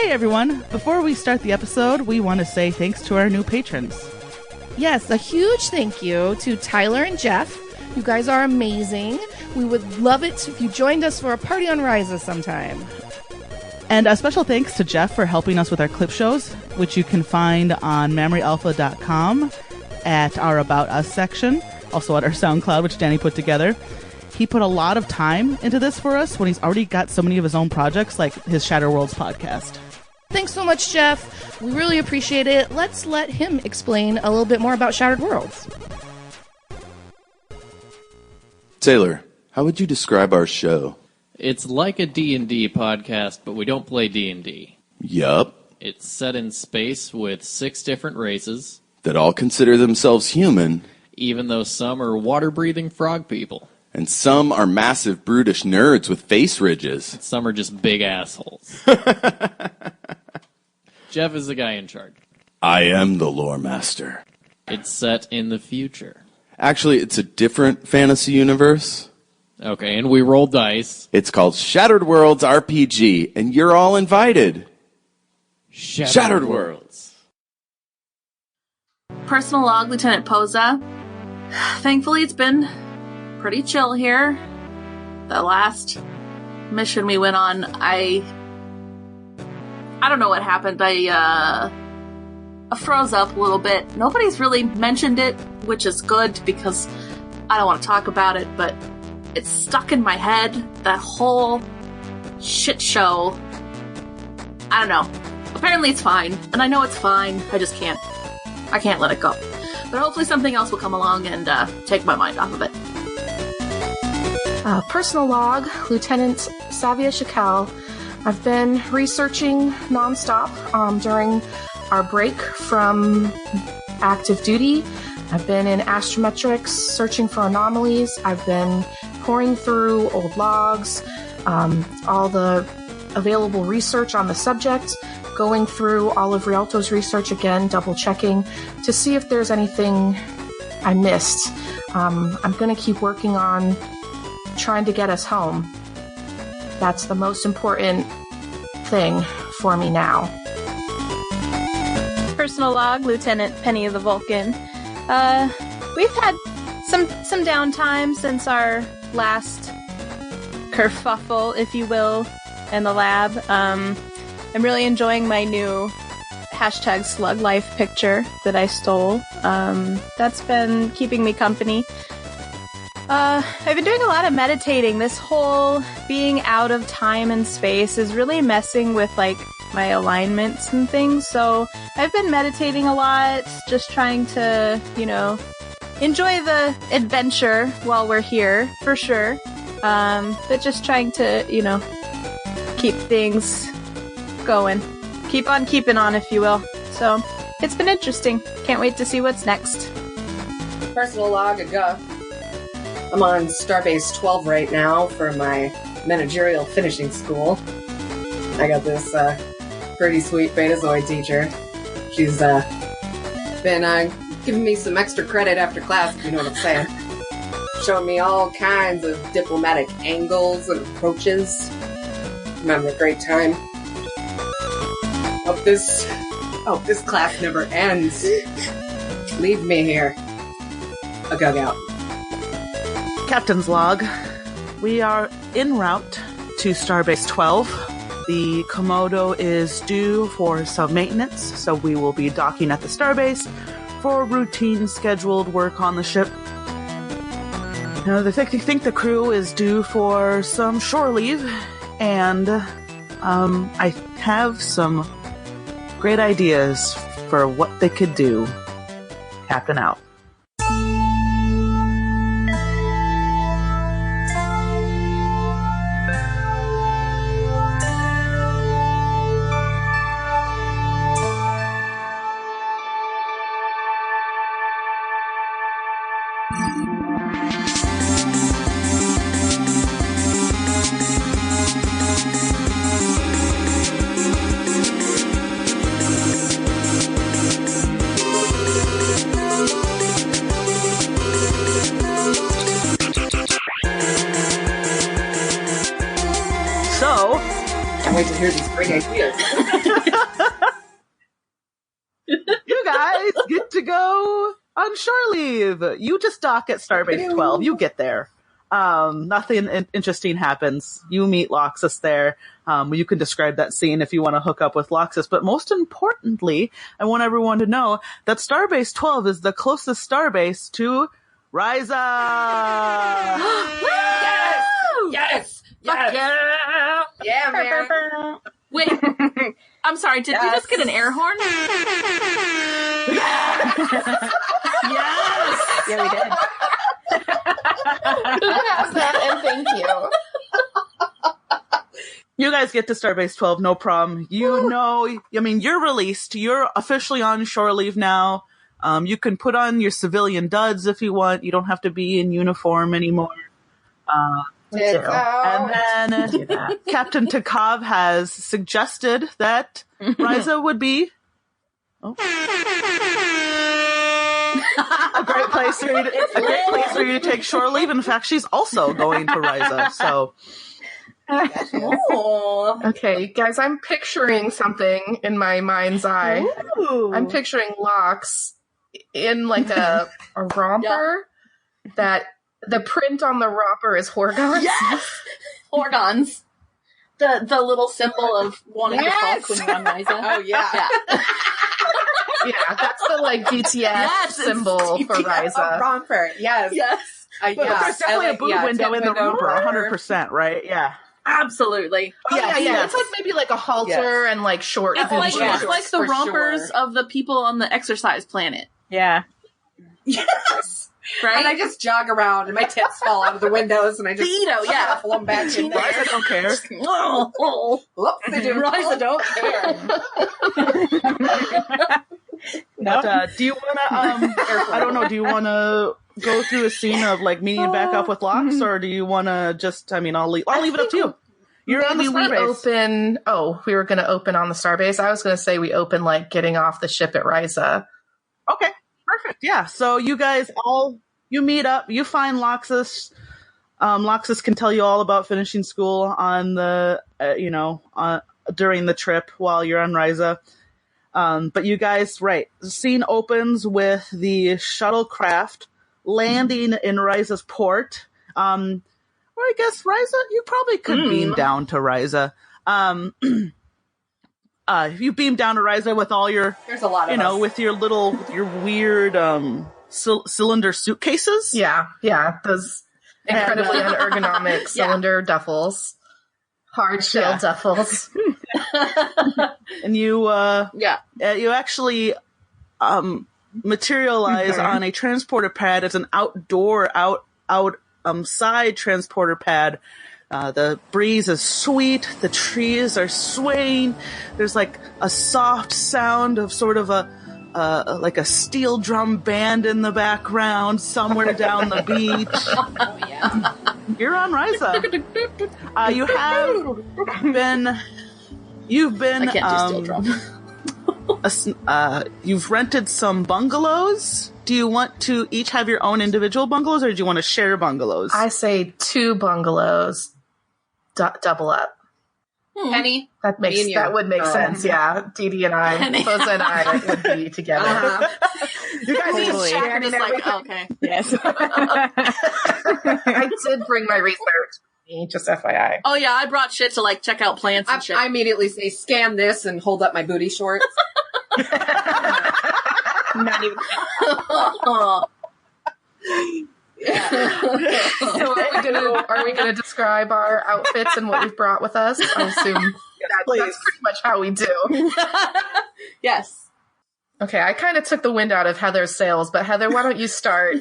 Hey everyone! Before we start the episode, we want to say thanks to our new patrons. Yes, a huge thank you to Tyler and Jeff. You guys are amazing. We would love it if you joined us for a party on Risa sometime. And a special thanks to Jeff for helping us with our clip shows, which you can find on MemoryAlpha.com at our About Us section, also at our SoundCloud, which Danny put together. He put a lot of time into this for us when he's already got so many of his own projects, like his Shattered Worlds podcast. Thanks so much, Jeff. We really appreciate it. Let's let him explain a little bit more about Shattered Worlds. Taylor, how would you describe our show? It's like a D&D podcast, but we don't play D&D. Yup. It's set in space with 6 different races. That all consider themselves human. Even though some are water-breathing frog people. And some are massive, brutish nerds with face ridges. Some are just big assholes. Jeff is the guy in charge. I am the lore master. It's set in the future. Actually, it's a different fantasy universe. Okay, and we roll dice. It's called Shattered Worlds RPG, and you're all invited. Shattered Worlds. Personal log, Lieutenant Posa. Thankfully, it's been pretty chill here. The last mission we went on, I don't know what happened. I froze up a little bit. Nobody's really mentioned it, which is good because I don't want to talk about it, but it's stuck in my head. That whole shit show. I don't know. Apparently it's fine, and I know it's fine. I just can't. I can't let it go. But hopefully something else will come along and take my mind off of it. Personal log, Lieutenant Savia Shakel. I've been researching nonstop during our break from active duty. I've been in astrometrics, searching for anomalies. I've been pouring through old logs, all the available research on the subject, going through all of Rialto's research again, double-checking to see if there's anything I missed. I'm going to keep working on trying to get us home. That's the most important thing for me now. Personal log, Lieutenant Penny of the Vulcan. We've had some downtime since our last kerfuffle, if you will, in the lab. I'm really enjoying my new #SlugLife picture that I stole. That's been keeping me company. I've been doing a lot of meditating. This whole being out of time and space is really messing with, like, my alignments and things. So I've been meditating a lot, just trying to, enjoy the adventure while we're here, for sure. But just trying to, keep things going. Keep on keeping on, if you will. So it's been interesting. Can't wait to see what's next. Personal log, I'm on Starbase 12 right now for my managerial finishing school. I got this pretty sweet Betazoid teacher. She's been giving me some extra credit after class, if you know what I'm saying. Showing me all kinds of diplomatic angles and approaches. I'm having a great time. Hope this class never ends. Leave me here. I'll go out. Captain's log. We are en route to Starbase 12. The Komodo is due for some maintenance, so we will be docking at the Starbase for routine scheduled work on the ship. They think the crew is due for some shore leave, and I have some great ideas for what they could do. Captain out. Can't wait to hear these great ideas. You guys get to go on shore leave. You just dock at Starbase 12. You get there. Nothing interesting happens. You meet Loxus there. You can describe that scene if you want to hook up with Loxus. But most importantly, I want everyone to know that Starbase 12 is the closest starbase to Risa. Yes! Fuck Yes! yeah! Yeah, man. Wait, I'm sorry, did we just get an air horn? Yes! Yeah, we did. Who has that? And thank you. You guys get to Starbase 12, no problem. You know, I mean, you're released. You're officially on shore leave now. You can put on your civilian duds if you want. You don't have to be in uniform anymore. And then Captain Takov has suggested that Risa would be a great place for you to take shore leave. In fact, she's also going to Risa. So, Okay, guys, I'm picturing something in my mind's eye. ooh. I'm picturing Lox in like a romper that the print on the romper is Horgons. Yes! Horgons. The little symbol of wanting to fuck when you're on Risa. Oh, yeah. Yeah, that's the like DTF symbol for A Risa. romper. Yes. Yes. But there's definitely a boob window in the romper, 100%, right? Yeah. Absolutely. Oh, Yes, yeah. yes. It's like maybe like a halter and like short. It's boob like, shorts. it's like the for rompers sure. of the people on the exercise planet. Yeah. Yes. Right? And I just jog around and my tits fall out of the windows and I just Tito, yeah. shuffle them back in there. Risa don't care. Whoops, they do. Risa don't care. But do you want to, I don't know, do you want to go through a scene of like meeting back up with Lox, or do you want to just, I mean, I'll leave it up to you. You're on the Maybe we starbase. open. Oh, we were going to open on the starbase. I was going to say we open like getting off the ship at Risa. Okay, perfect. Yeah, so you guys you meet up, you find Loxus. Loxus can tell you all about finishing school on the, during the trip while you're on Risa. But you guys, right, the scene opens with the shuttlecraft landing in Risa's port. Or I guess Risa, you probably could beam down to Risa. If you beam down to Risa with all your, There's a lot of us. with your weird cylinder suitcases. Yeah. Those incredibly unergonomic cylinder duffels. Hard shell duffels. And you, you actually materialize on a transporter pad. It's an outside transporter pad. The breeze is sweet. The trees are swaying. There's like a soft sound of sort of like a steel drum band in the background somewhere down the beach. Oh, yeah. You're on Risa. You've been I can't do steel drum. you've rented some bungalows. Do you want to each have your own individual bungalows, or do you want to share bungalows? I say 2 bungalows. Double up. Penny. That Me and you. would make sense. Yeah, Dee Dee and I, Boza and I would be together. You guys Totally. Jack is like, okay. Yes. I did bring my research with me, just FYI. Oh, yeah, I brought shit to, like, check out plants and shit. I immediately say, scan this and hold up my booty shorts. Not even. So are we gonna describe our outfits and what we've brought with us? I assume that's pretty much how we do. Yes. Okay, I kind of took the wind out of Heather's sails, but Heather, why don't you start?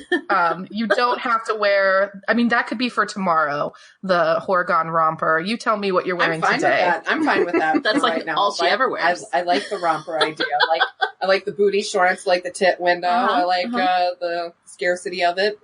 You don't have to wear. I mean, that could be for tomorrow. The Horgon romper. You tell me what you're wearing I'm fine today. with that. I'm fine with that. That's for like right now. all she ever wears. I like the romper idea. I like the booty shorts. I like the tit window. I like the scarcity of it.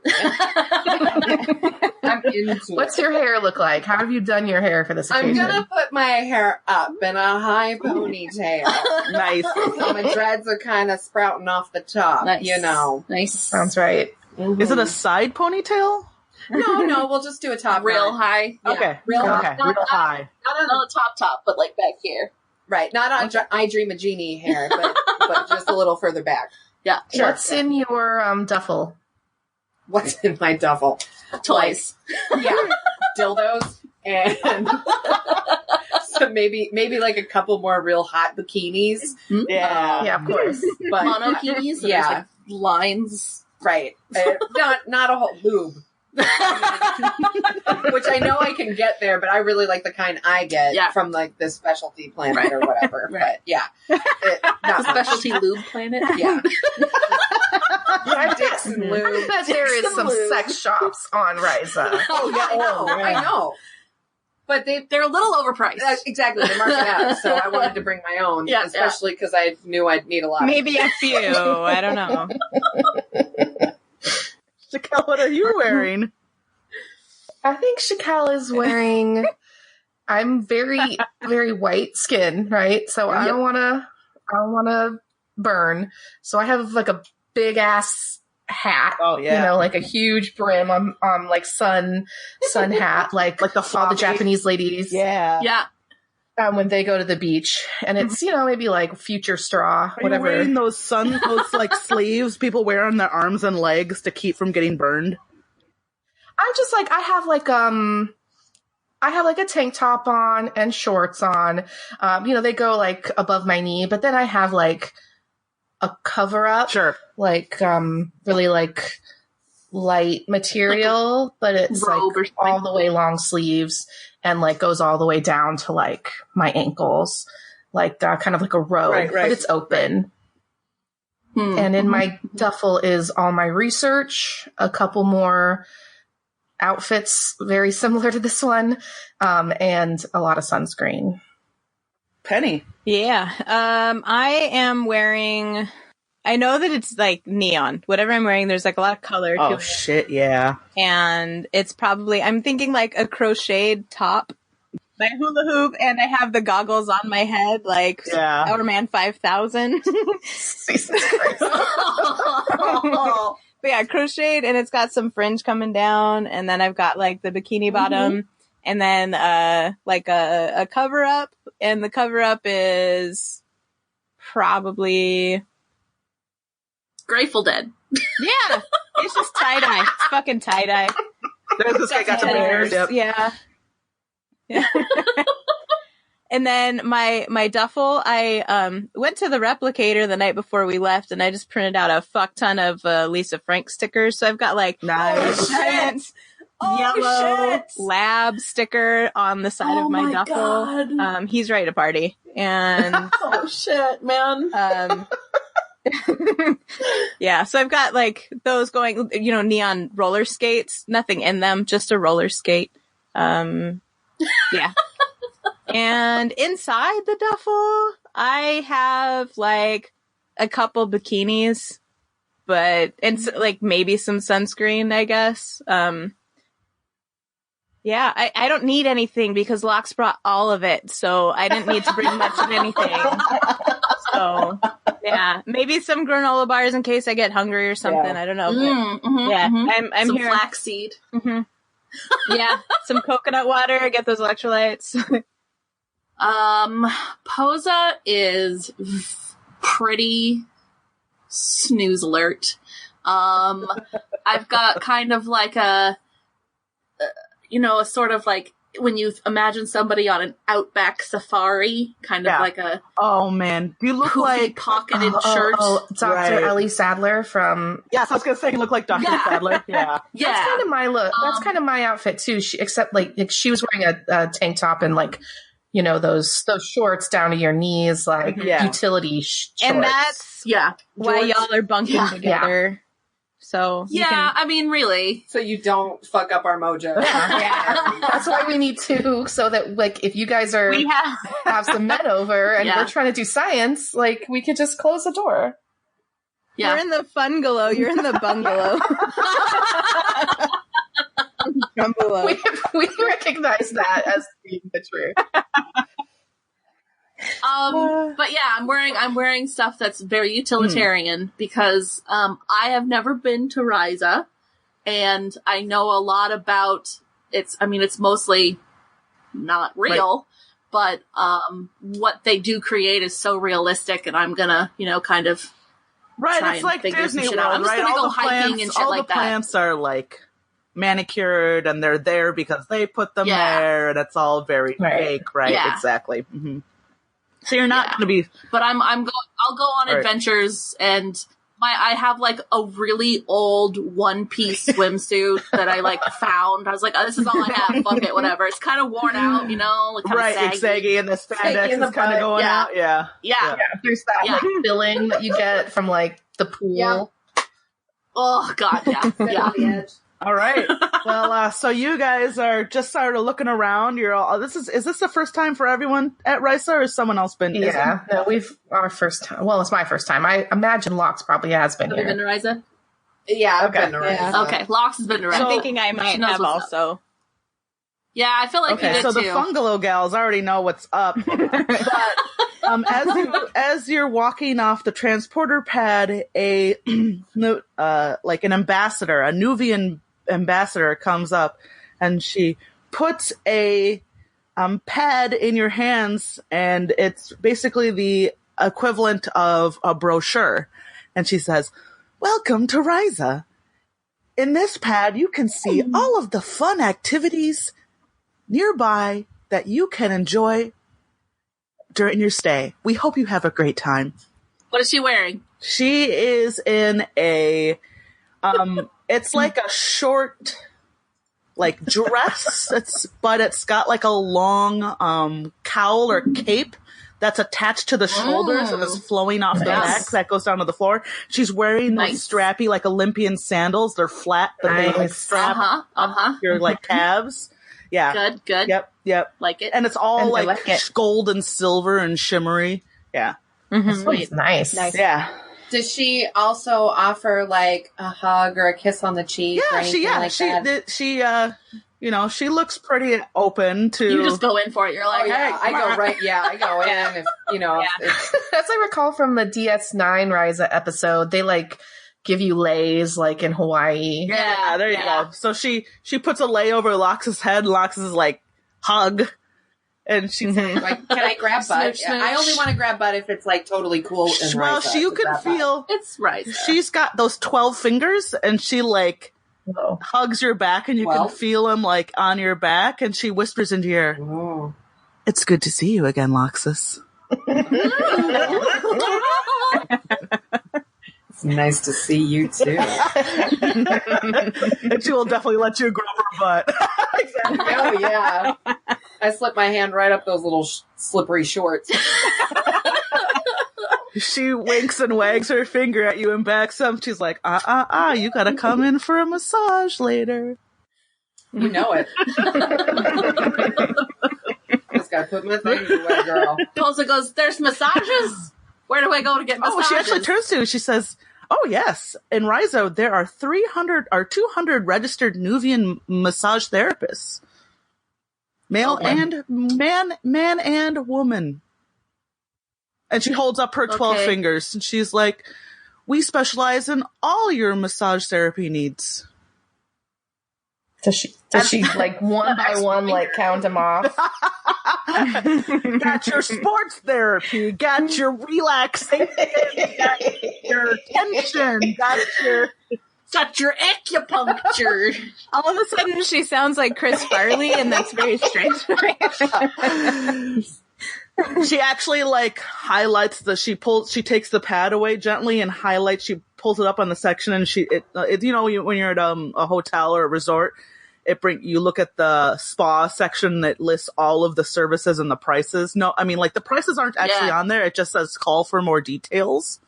I'm into What's it. your hair look like? How have you done your hair for this I'm occasion? gonna put my hair up in a high ponytail. Nice. So my dreads are kind of sprouting off the top. Nice. You know. Nice. Sounds right. Is it a side ponytail? No, we'll just do a top real knot. high. Yeah, Okay. real Okay. high. Real high. Not on the top, but like back here. Right, not on I Dream a Genie hair, but just a little further back. Yeah. Sure. What's in your duffel? What's in my duffel? Toys. Yeah, dildos and so maybe like a couple more real hot bikinis. Yeah. Yeah, of course. But Monokinis. So yeah. there's like lines. right, not a whole lube. Which I know I can get there, but I really like the kind I get from like the specialty planet or whatever. Right. But yeah, not The much. specialty lube planet. Yeah, Dicks and lube. I bet there is some lube. sex shops on Risa. Oh yeah, I know. But They're a little overpriced. exactly, they mark it up. So I wanted to bring my own, Yeah, especially because I knew I'd need a lot. Maybe a few. I don't know. Shakel, what are you wearing? I think Shakel is wearing. I'm very, very white skin, right? So I don't want to burn. So I have like a big ass hat. Oh, yeah. You know, like a huge brim on like sun hat, like Like the all the floppy- Japanese ladies. Yeah. Yeah. When they go to the beach, and it's maybe like future straw, Are whatever. you wearing those like sleeves people wear on their arms and legs to keep from getting burned? I'm just like I have like a tank top on and shorts on. They go like above my knee, but then I have like a cover up, Sure. like really like light material, but it's like robe or something. all the way long sleeves and like goes all the way down to like my ankles, like kind of like a robe, Right. but it's open. And in my duffel is all my research, a couple more outfits very similar to this one, and a lot of sunscreen. Penny. Yeah. I am wearing. I know that it's like neon. Whatever I'm wearing, there's like a lot of color to Oh, it. shit, yeah. And it's probably, I'm thinking like a crocheted top, my hula hoop, and I have the goggles on my head, like Yeah. Outerman 5000. Jesus Christ. But yeah, crocheted, and it's got some fringe coming down, and then I've got like the bikini bottom, and then like a cover up, and the cover up is probably Grateful Dead. yeah, it's just tie dye. It's fucking tie dye. There's this guy got some layers. Yep. Yeah. And then my duffel, I went to the replicator the night before we left, and I just printed out a fuck ton of Lisa Frank stickers. So I've got like Nice. giant yellow lab sticker on the side of my duffel. God. He's ready to party, and Oh shit, man. yeah. So I've got like those going, neon roller skates. Nothing in them, just a roller skate. Yeah. And inside the duffel, I have like a couple bikinis, and like maybe some sunscreen, I guess. Yeah, I don't need anything because Locks brought all of it, so I didn't need to bring much of anything. So yeah, maybe some granola bars in case I get hungry or something. Yeah. I don't know. But yeah, I'm some here. flaxseed. Yeah, some coconut water. Get those electrolytes. Posa is pretty snooze alert. I've got kind of like a sort of like when you imagine somebody on an outback safari, kind of like a Oh, man. You look poofy like... pocketed shirt. Dr. Right. Ellie Sadler from. Yes, I was going to say you look like Dr. Sadler. Yeah. Yeah. That's kind of my look. That's kind of my outfit too. Except like she was wearing a tank top and like those shorts down to your knees, like utility shorts. And that's why George- y'all are bunking together. So you Yeah, can- I mean, really. So you don't fuck up our mojo. That's why we need two, so that like if you guys are we have some men over and we're trying to do science, like we could just close the door. Yeah. We're in the fungalow. You're in the bungalow. Bungalow. We recognize that as being the truth. But yeah, I'm wearing stuff that's very utilitarian because I have never been to Risa. and I know a lot about it's mostly not real, but what they do create is so realistic, and I'm gonna, kind of try It's and like figure some Disney shit World, out. I'm just right? gonna All go the hiking plants, and shit all like the that. plants are like manicured, and they're there because they put them there, and it's all very fake, right? Yeah. Exactly. Mm-hmm. So you're not going to be. But I'll go on adventures, and I have like a really old one-piece swimsuit that I like found. I was like, oh, this is all I have. Fuck it, whatever. It's kind of worn out, like kind of saggy, and the spandex is kind of going out. Yeah. There's that like filling that you get from like the pool. Yeah. Oh God, yeah. All right. Well, so you guys are just sort of looking around. You're all. Is this the first time for everyone at Risa, or has someone else been? Yeah, no, our first time. Well, it's my first time. I imagine Lox probably has been Have here. you been to Risa? Yeah, I've been to Risa. Yeah. Okay, Lox has been to Risa. I'm thinking I might have also. Yeah, I feel like we did so too. the Fungalo gals already know what's up. But as you're walking off the transporter pad, like an ambassador, a Nuvian ambassador comes up, and she puts a pad in your hands, and it's basically the equivalent of a brochure. And she says, "Welcome to Risa. In this pad, you can see all of the fun activities nearby that you can enjoy during your stay. We hope you have a great time." What is she wearing? She is in a, it's like a short, like dress. But it's got like a long, cowl or cape that's attached to the shoulders and is flowing off the neck that goes down to the floor. She's wearing those strappy, like Olympian sandals. They're flat, but they like strap your like calves. Yeah. Good. Yep. Like it. And it's all And I like, like it. gold and silver and shimmery. Yeah. Sweet, nice. Yeah. Does she also offer like a hug or a kiss on the cheek? or anything like that? She looks pretty open to. You just go in for it. You're like, hey, I go right. Yeah, I go in. If, As I recall from the DS9 Risa episode, they like give you lays like in Hawaii. Yeah, there you go. So she puts a lay over Lox's head. Lox is like, hug. And she's like, can I grab butt? Smooch. I only want to grab butt if it's like totally cool. And well, Risa you to can grab butt. feel it's right. She's got those 12 fingers, and she like hugs your back, and you can feel them like on your back, and she whispers into your ear, Oh. "It's good to see you again, Loxus." It's nice to see you too. And she will definitely let you grab her butt. Exactly. Oh yeah. I slip my hand right up those little slippery shorts. She winks and wags her finger at you and backs up. She's like, you gotta come in for a massage later. You know it. Just gotta put my things away, girl. Tulsa goes, there's massages? Where do I go to get massages? She actually turns to you. She says, "Oh yes, in Risa there are 200 registered Nuvian massage therapists, male and man and woman." And she holds up her 12 fingers, and she's like, "We specialize in all your massage therapy needs." Does she like one by one like count them off? Got your sports therapy, got your relaxation, got your tension, got your acupuncture. All of a sudden, she sounds like Chris Farley, and that's very strange. She actually like highlights she takes the pad away gently and highlights. She pulls it up on the section, and when you're at a hotel or a resort, you look at the spa section that lists all of the services and the prices. No, I mean like the prices aren't actually on there. It just says call for more details.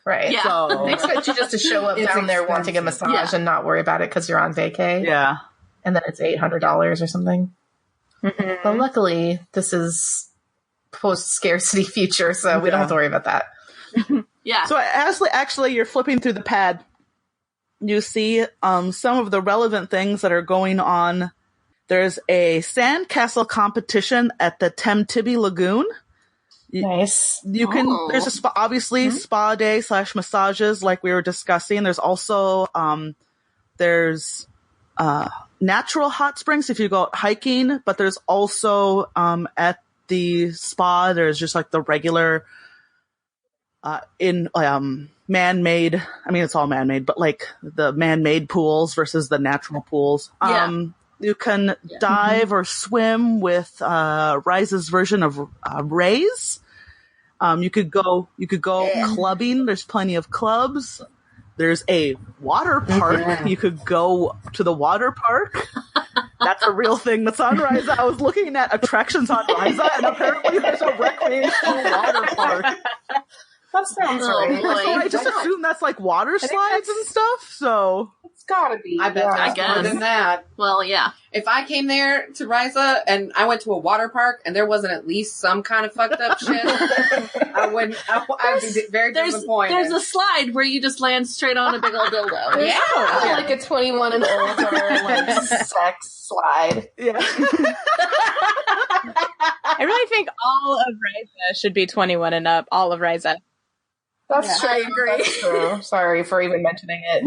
Right. Yeah. So They expect you just to show up down there wanting a massage and not worry about it because you're on vacay. Yeah. And then it's $800 or something. Mm-hmm. But luckily, this is post-scarcity future, so we don't have to worry about that. Yeah. So as actually you're flipping through the pad, you see some of the relevant things that are going on. There's a sandcastle competition at the Temtibby Lagoon. Nice. You can. There's a spa, obviously spa day / massages, like we were discussing. There's also There's natural hot springs if you go out hiking, but there's also at the spa, there's just like the regular man-made, I mean, it's all man-made, but like the man-made pools versus the natural pools. You can dive or swim with Rise's version of Rays. You could go clubbing. There's plenty of clubs. There's a water park. You could go to the water park. That's a real thing that's on Risa. I was looking at attractions on Risa, and apparently there's a recreational water park. That sounds right. So I just assume that's like water slides and stuff, so... It's gotta be. I bet I that's guess. more than that. Well, yeah. If I came there to Risa and I went to a water park and there wasn't at least some kind of fucked up shit, I'd be very disappointed. There's a slide where you just land straight on a big old dildo. Yeah. Like a 21 and older like sex slide. Yeah. I really think all of Risa should be 21 and up. All of Risa. That's true. I agree. That's true. Sorry for even mentioning it.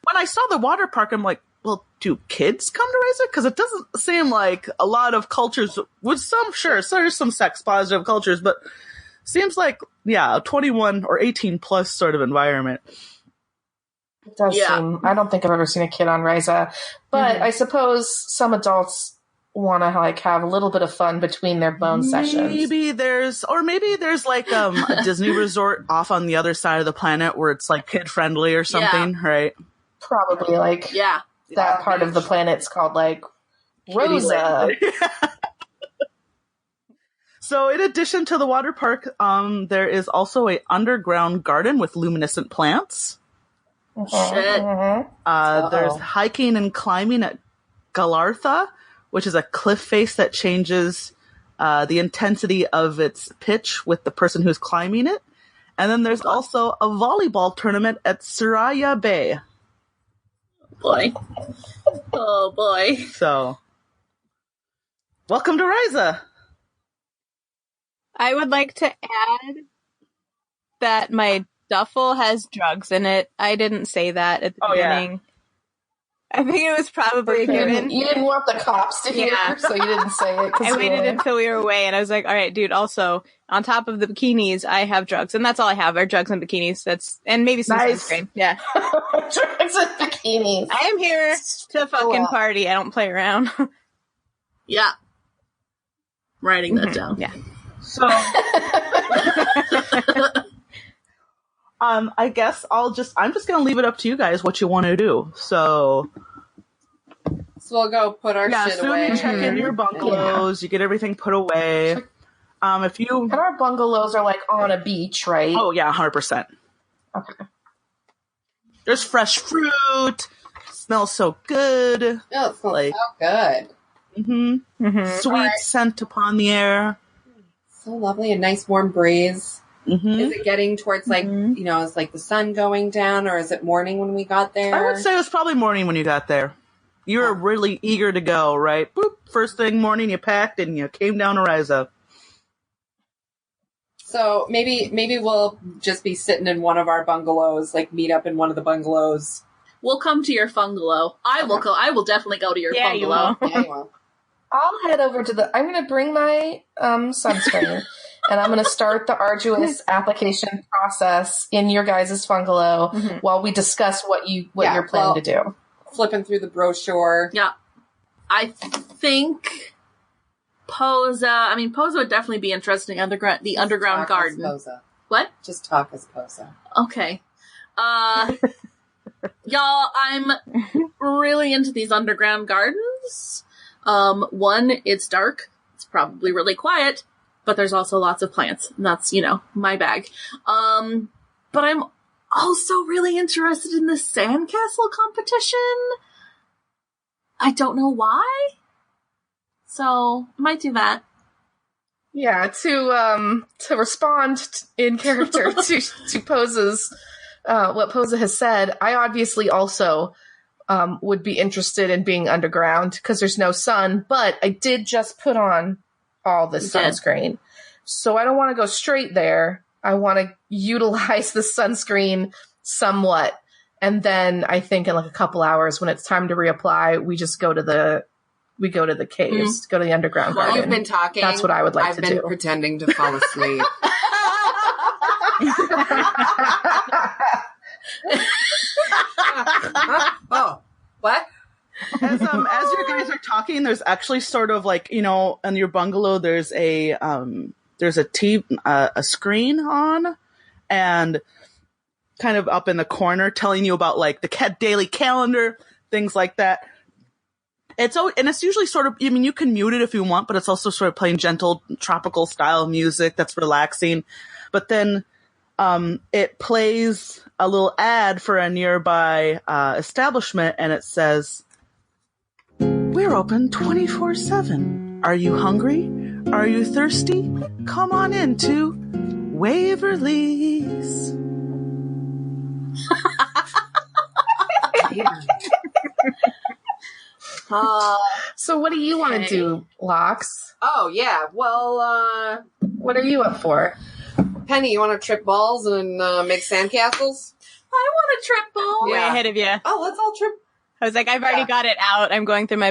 When I saw the water park, I'm like, well, do kids come to Risa? Because it doesn't seem like a lot of cultures, with some, sure, so there's some sex positive cultures, but seems like, a 21 or 18 plus sort of environment. It does seem. I don't think I've ever seen a kid on Risa, but I suppose some adults want to like have a little bit of fun between their bone sessions. Maybe there's like a Disney resort off on the other side of the planet where it's like kid friendly or something, right? Probably like that part of the planet's called like Rosa. So in addition to the water park, there is also a underground garden with luminescent plants. Shit. There's hiking and climbing at Galartha, which is a cliff face that changes the intensity of its pitch with the person who's climbing it. And then there's also a volleyball tournament at Suraya Bay. Boy. Oh, boy. So, welcome to Risa. I would like to add that my duffel has drugs in it. I didn't say that at the beginning. I think it was probably a given. You didn't want the cops to hear, so you didn't say it. I waited until we were away, and I was like, all right, dude, also, on top of the bikinis, I have drugs. And that's all I have are drugs and bikinis. And maybe some sunscreen. Yeah. Drugs and bikinis. I am here to fucking party. I don't play around. Yeah. Writing that down. Yeah. So, I guess I'm just going to leave it up to you guys what you want to do. So we'll go put our shit away. You check in your bungalows, you get everything put away. And our bungalows are like on a beach, right? Oh yeah, 100%. Okay. There's fresh fruit. Smells so good. Oh, it smells so good. Sweet scent upon the air. So lovely, a nice warm breeze. Is it getting towards is like the sun going down, or is it morning when we got there? I would say it was probably morning when you got there. You were really eager to go, right? Boop. First thing morning, you packed and you came down to Risa. So maybe we'll just be sitting in one of our bungalows, like meet up in one of the bungalows. We'll come to your fungalow. I will definitely go to your bungalow. Yeah, you will. I'll head over to I'm going to bring my sunscreen, and I'm going to start the arduous application process in your guys' bungalow while we discuss what you're planning to do. Flipping through the brochure. Yeah. I think Posa would definitely be interesting. The underground garden. Posa. What? Just talk as Posa. Okay. Y'all, I'm really into these underground gardens. One, it's dark. It's probably really quiet, but there's also lots of plants. And that's, my bag. But I'm also really interested in the sandcastle competition. I don't know why. So, might do that. Yeah, to respond in character to Posa's, what Posa has said, I obviously also would be interested in being underground because there's no sun, but I did just put on all the sunscreen. So I don't want to go straight there. I want to utilize the sunscreen somewhat. And then I think in like a couple hours when it's time to reapply, we just go to the caves, go to the underground Well, garden. you've been talking. That's what I would like I've to been do. pretending to fall asleep. Oh, what? As you guys are talking, there's actually sort of like, in your bungalow, there's a screen on, and kind of up in the corner telling you about like the daily calendar, things like that. It's usually sort of, you can mute it if you want, but it's also sort of playing gentle tropical style music that's relaxing. But then it plays a little ad for a nearby establishment, and it says, "We're open 24/7. Are you hungry? Are you thirsty? Come on into Waverly's." So what do you want to do, Lox? Oh, yeah. Well, What are you up for? Penny, you want to trip balls and make sandcastles? I want a trip ball. Yeah. Way ahead of you. Oh, let's all trip. I was like, I've already got it out. I'm going through my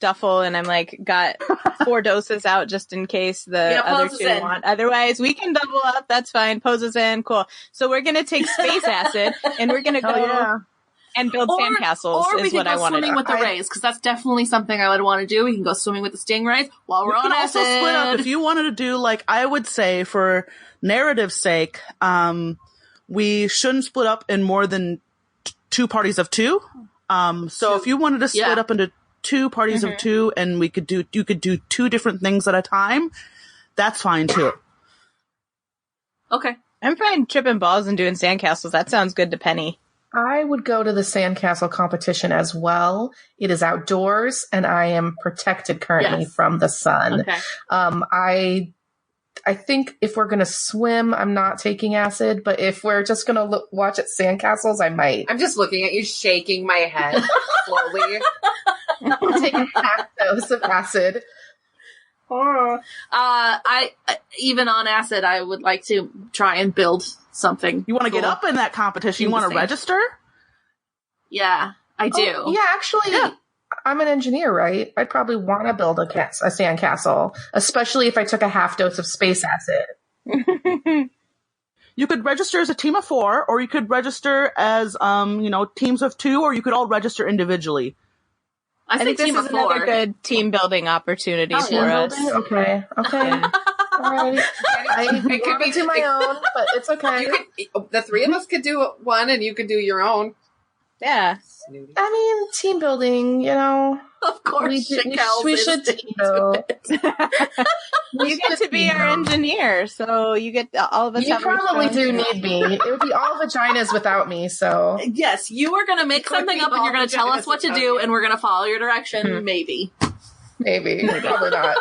duffel, and I'm like, got 4 doses out just in case the other poses 2 in. want. Otherwise, we can double up. That's fine. Poses in. Cool. So we're going to take space acid, and we're going to go and build sandcastles Or we is can what go I wanted. swimming with the rays, because that's definitely something I would want to do. We can go swimming with the stingrays while we're You on can also acid. split up if you wanted to do, like, I would say for narrative's sake, we shouldn't split up in more than 2 parties of 2. So if you wanted to split up into 2 parties of 2, and you could do 2 different things at a time, that's fine too. Okay. I'm fine tripping balls and doing sandcastles. That sounds good to Penny. I would go to the sandcastle competition as well. It is outdoors, and I am protected currently from the sun. Okay. I think if we're going to swim, I'm not taking acid, but if we're just going to watch at sandcastles, I might. I'm just looking at you, shaking my head slowly. Take a half dose of acid. I even on acid, I would like to try and build something. You want to get up in that competition? You want to register? Yeah, I do. Oh, yeah, actually, I'm an engineer, right? I'd probably want to build a sandcastle, especially if I took a half dose of space acid. You could register as a team of 4, or you could register as, teams of 2, or you could all register indivially. I think this team is of 4. another good team building opportunity for us. Okay. Alright. I could do my own, but it's okay. The 3 of us could do one, and you could do your own. Yeah. I mean, team building, Of course, we should team build. You get to be our engineer, so you get all of us. You probably do need me. It would be all vaginas without me, so. Yes, you are going to make something up, and you're going to tell us what to do, and we're going to follow your direction, maybe. Maybe, probably not.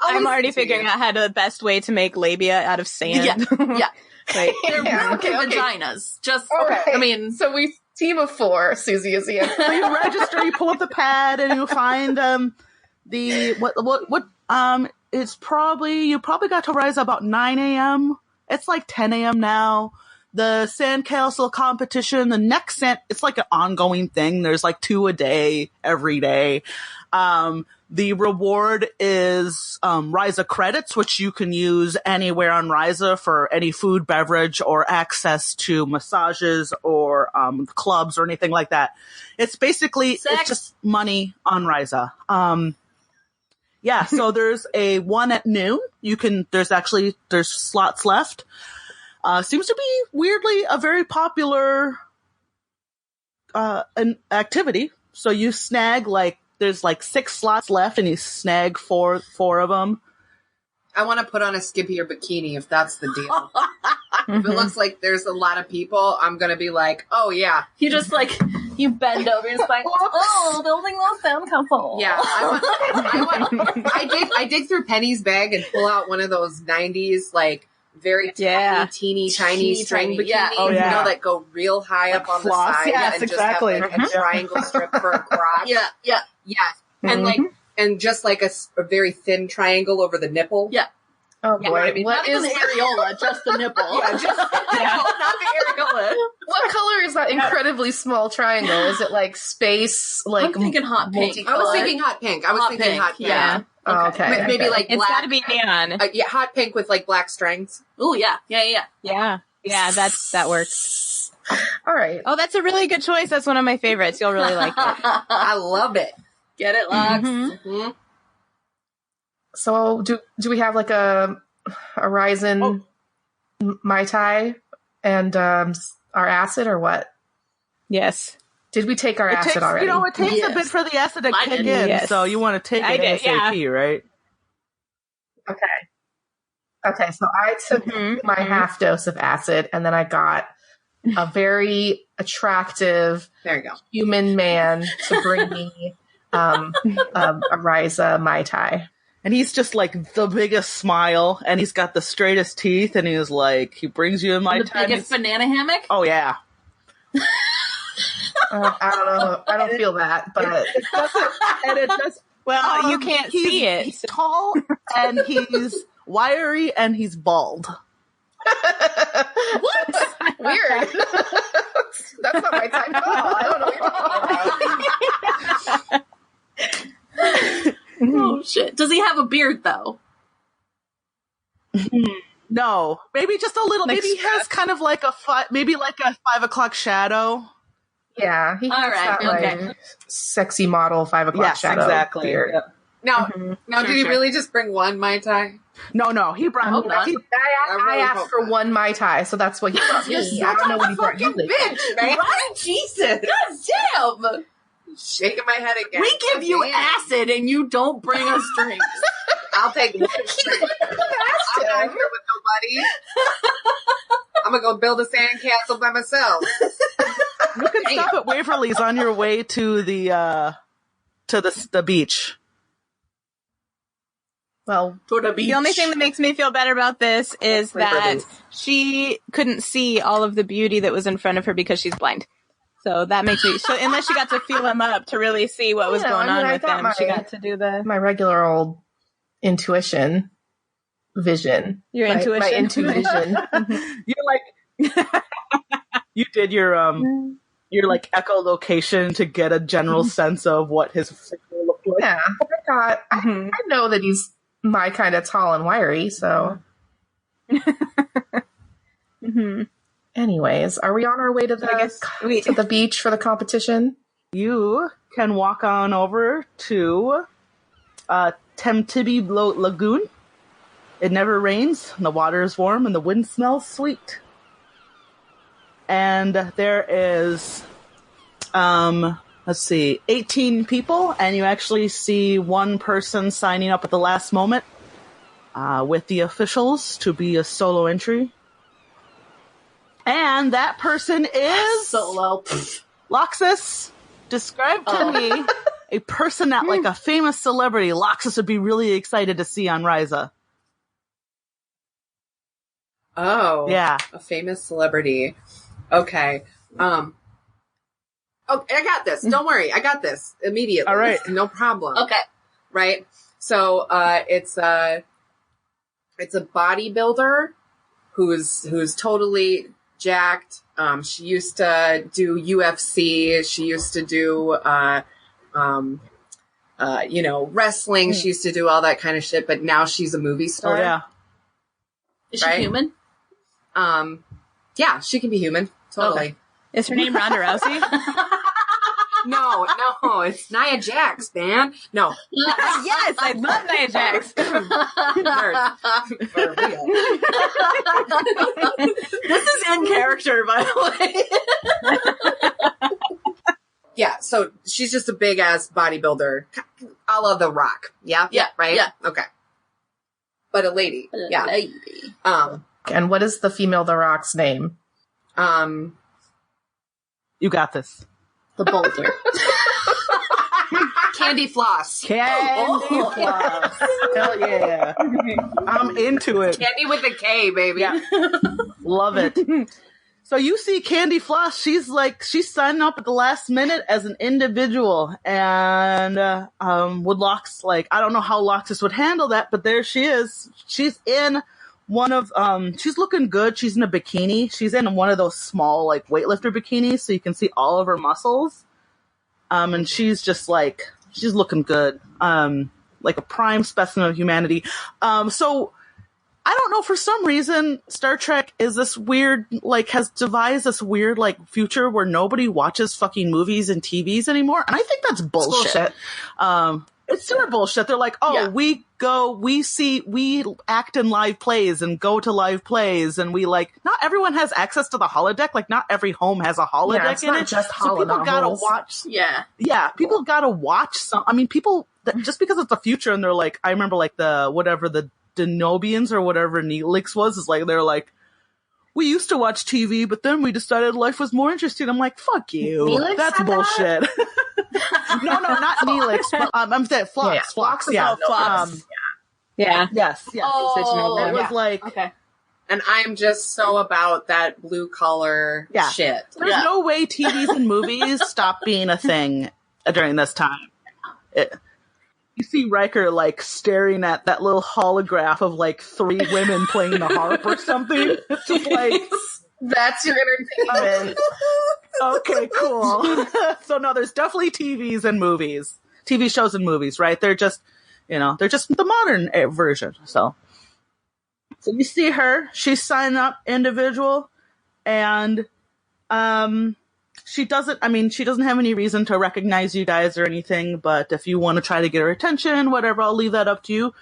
I'm already figuring out how the best way to make labia out of sand. Yeah. Like, They're broken vaginas. Just, I mean. So we team of 4, Susie is the So you register, you pull up the pad, and you find it's probably, you probably got to rise about 9 a.m. It's like 10 a.m. now. The sandcastle competition, the next it's like an ongoing thing. There's like 2 a day, every day. The reward is Risa credits, which you can use anywhere on Risa for any food, beverage, or access to massages or clubs or anything like that. It's basically it's just money on Risa. So there's a one at noon. There's slots left. Seems to be weirdly a very popular an activity. So you snag there's 6 slots left, and you snag four of them. I want to put on a skimpy or bikini if that's the deal. If it looks like there's a lot of people, I'm going to be like, oh, yeah. You just you bend over, you're just like, oh, building those sandcastles. Yeah. I dig through Penny's bag and pull out one of those 90s, very teeny tiny string bikinis, that go real high up on the side. Yes, and exactly. Just have a triangle strip for a crotch. Yeah. And and just a very thin triangle over the nipple. Yeah. Oh You know boy, what I mean? what Not is even the areola, just the nipple. Yeah, just not the areola. what color is that incredibly small triangle? Is it like space? Like I'm thinking hot pink. I was thinking hot pink. Yeah. Oh, okay. Maybe like It's black. got to be neon. Yeah, hot pink with like black strings. Oh yeah. Yeah, that works. All right. Oh, that's a really good choice. That's one of my favorites. You'll really like it. I love it. Get it, Lux? Mm-hmm. So do we have like a Ryzen Mai Tai and our acid or what? Yes. Did we take our acid takes, already? it takes Yes. a bit for the acid to I kick did, in, yes. so you want to take I it did, ASAP, right? Okay, so I took my half dose of acid, and then I got a very attractive There you go. human man to bring me a Risa Mai Tai. And he's just like the biggest smile, and he's got the straightest teeth, and he's like, he brings you in my The time. biggest banana hammock? Oh yeah. I don't know. I don't feel that, but And it just Well, you can't see it. He's tall and he's wiry and he's bald. weird. That's not my type at all. I don't know what you're talking about. Oh shit. Does he have a beard though? No, maybe just a little. Like maybe he has kind of like a 5 o'clock shadow. Yeah, he All has right, that okay. like sexy model 5 o'clock Yes, shadow exactly. beard. Yeah. Now, Sure, did he sure. really just bring one Mai Tai? No, he brought. hope not. he- I really asked hope for not. one Mai Tai, so that's what he brought me. I don't know what he brought you. Fucking bitch, man. Right? Jesus. God damn! Shaking my head again. We give you Damn. acid and you don't bring us drinks. I'll take one drink. I'm not here with nobody. I'm gonna go build a sandcastle by myself. You can stop at Waverly's on your way to the beach. Well, To the beach. The only thing that makes me feel better about this is that she couldn't see all of the beauty that was in front of her because she's blind. So that makes me, so unless she got to feel him up to really see what was Yeah, going I mean, on I with got him, she got to do the, my regular old intuition, vision. your My intuition. intuition. You're like, you did your like echolocation to get a general sense of what his figure looked like. Yeah, I know that he's my kind of tall and wiry. So, anyways, are we on our way to I guess to the beach for the competition? You can walk on over to Temtibbe Lagoon. It never rains, and the water is warm, and the wind smells sweet. And there is, 18 people, and you actually see one person signing up at the last moment with the officials to be a solo entry. And that person is Solo. Loxus. Describe to me a person that, like a famous celebrity, Loxus would be really excited to see on Risa. Oh. Yeah. A famous celebrity. Okay. Oh, I got this. Don't worry. I got this immediately. All right. No problem. Okay. Right? So, it's a bodybuilder who's totally jacked. She used to do UFC. She used to do, wrestling. She used to do all that kind of shit, but now she's a movie star. Oh, yeah. Is she Right? human? Yeah, she can be human. Totally. Okay. Is her name Ronda Rousey? No, it's Nia Jax, man. No. Yes, I love Nia Jax. Nerd. For real. This is in character, by the way. Yeah, so she's just a big ass bodybuilder. A la The Rock. Yeah? Yeah, Right? yeah. Okay. But a lady. Yeah. Lady. And what is the female The Rock's name? You got this. The boulder. Candy Floss. Candy floss. Hell yeah. I'm into it. Candy with a K, baby. Yeah. Love it. So you see Candy Floss, she's signing up at the last minute as an individual. And would Lox, I don't know how Loxus would handle that, but there she is. She's in one of, she's looking good. She's in a bikini. She's in one of those small, weightlifter bikinis, so you can see all of her muscles. And she's just she's looking good. Like a prime specimen of humanity. So I don't know, for some reason, Star Trek is this weird, has devised this weird, future where nobody watches fucking movies and TVs anymore. And I think that's bullshit. It's super bullshit. They're like, we act in live plays and go to live plays. And not everyone has access to the holodeck. Not every home has a holodeck it's in not it. just So people gotta watch. Yeah. People gotta watch some. I mean, people, just because it's the future and they're I remember the Denobians or whatever Neelix was, is they're we used to watch TV, but then we decided life was more interesting. I'm like, fuck you. Neelix That's bullshit. No, not Neelix. But, I'm saying Phlox. Phlox. Yeah. Yeah. Yes. Oh, it was Okay. And I'm just so about that blue collar shit. There's no way TVs and movies stop being a thing during this time. You see Riker staring at that little holograph of 3 women playing the harp or something. It's just that's your entertainment. Okay, cool. So no, there's definitely TVs and movies, TV shows and movies, right? They're just, they're just the modern version. So you see her, she's signing up individual, and she doesn't have any reason to recognize you guys or anything, but if you want to try to get her attention, whatever, I'll leave that up to you.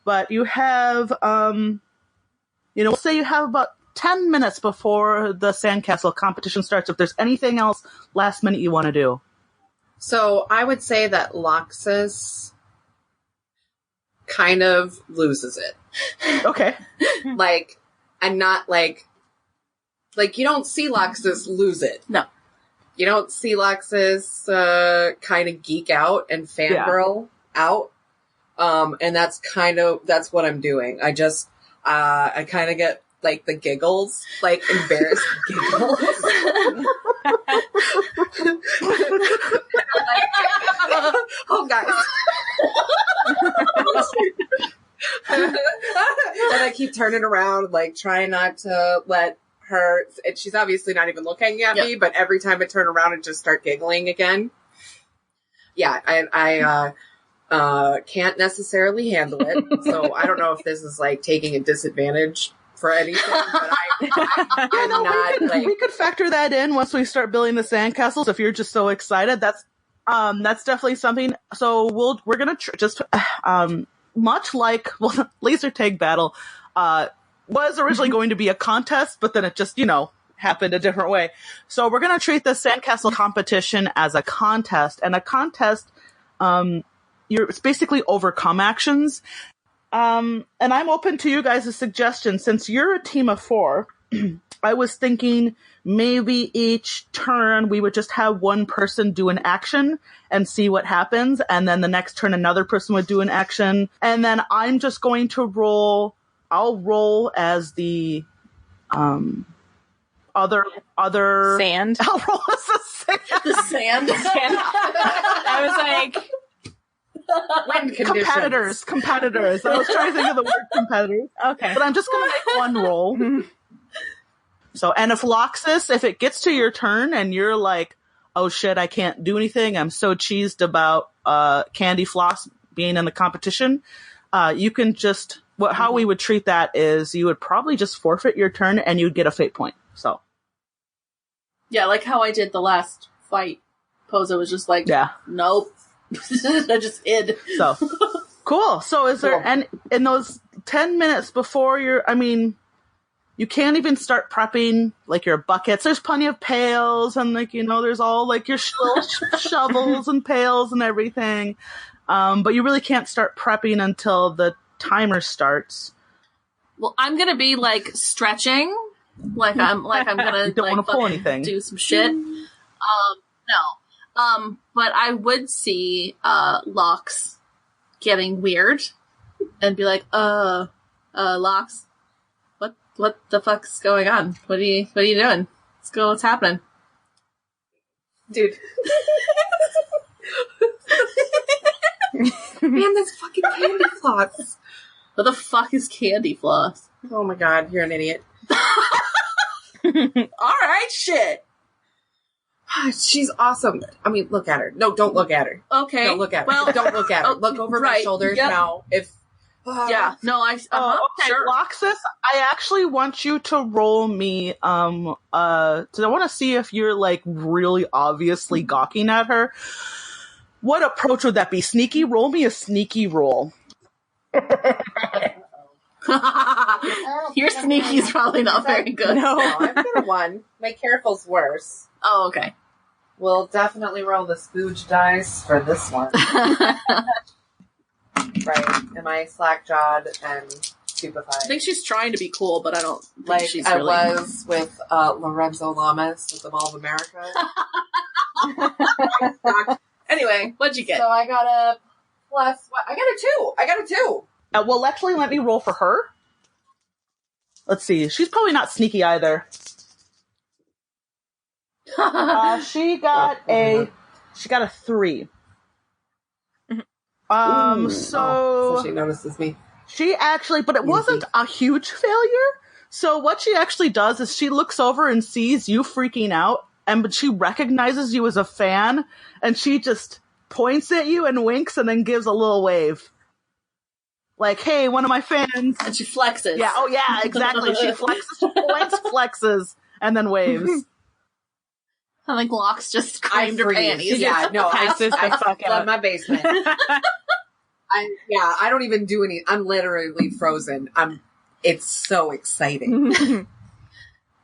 But you have, we'll say you have about 10 minutes before the sandcastle competition starts. If there's anything else last minute you want to do. So I would say that Loxus kind of loses it. Okay. And not you don't see Loxus lose it. No. You don't see Loxus kind of geek out and fangirl out. And that's what I'm doing. I kind of get the giggles, embarrassed giggles. Oh, guys. And I keep turning around, trying not to let her, and she's obviously not even looking at me, but every time I turn around and just start giggling again. Yeah, I can't necessarily handle it, so I don't know if this is taking a disadvantage for anything, but I'm not we could factor that in once we start building the sandcastles. If you're just so excited, that's definitely something. So we're gonna much like laser tag battle was originally going to be a contest, but then it just happened a different way. So we're gonna treat the sandcastle competition as a contest, and a contest it's basically overcome actions. And I'm open to you guys' suggestions. Since you're a team of 4, I was thinking maybe each turn we would just have one person do an action and see what happens. And then the next turn, another person would do an action. And then I'm just going to roll. I'll roll as the, other Sand. I'll roll as the sand. The sand. I was like, wind conditions. Competitors. I was trying to think of the word competitors. okay. But I'm just going to make one roll. So, and if Loxus, if it gets to your turn and you're like, oh shit, I can't do anything, I'm so cheesed about Candy Floss being in the competition, you can just, how we would treat that is you would probably just forfeit your turn and you'd get a fate point. So. Yeah, like how I did the last fight. Posa was just nope. I just hid. So, cool. So is there, and in those 10 minutes before you can't even start prepping your buckets. There's plenty of pails and there's all your shovels and pails and everything. But you really can't start prepping until the timer starts. Well, I'm gonna be stretching. I'm gonna you don't want to pull anything. Do some shit. No. But I would see Lox getting weird and be like, Lox, what the fuck's going on? What are you doing? Let's go. What's happening? Dude. Man, this fucking candy floss. What the fuck is candy floss? Oh my god, you're an idiot. Alright, shit. She's awesome. I mean, look at her. No, don't look at her. Okay. Don't look at her. Well, Don't look at her. Look over my right. shoulders Yep. now. Yeah, no, Okay, sure. Loxus, I actually want you to roll me, so I want to see if you're, like, really obviously gawking at her. What approach would that be? Sneaky? Roll me a sneaky roll. Your sneaky's probably not very good. No, I've got a 1. My careful's worse. Oh, okay. We'll definitely roll the spooge dice for this one. Right. Am I slack-jawed and stupefied? I think she's trying to be cool, but I don't think Like she's I really... was with Lorenzo Lamas with the Mall of America. Anyway, What'd you get? so I got a plus. What? I got a 2. Well, actually, let me roll for her. Let's see. She's probably not sneaky either. She got a 3. So she notices me. She actually, but it wasn't a huge failure. So what she actually does is she looks over and sees you freaking out, but she recognizes you as a fan, and she just points at you and winks and then gives a little wave. Like, hey, one of my fans. And she flexes. Yeah, oh yeah, exactly. She flexes, she points, flexes, and then waves. I think Locks just I screamed her freeze. panties. Yeah, no, Passes the I fuck flood out. my basement. I don't even do any. I'm literally frozen. It's so exciting.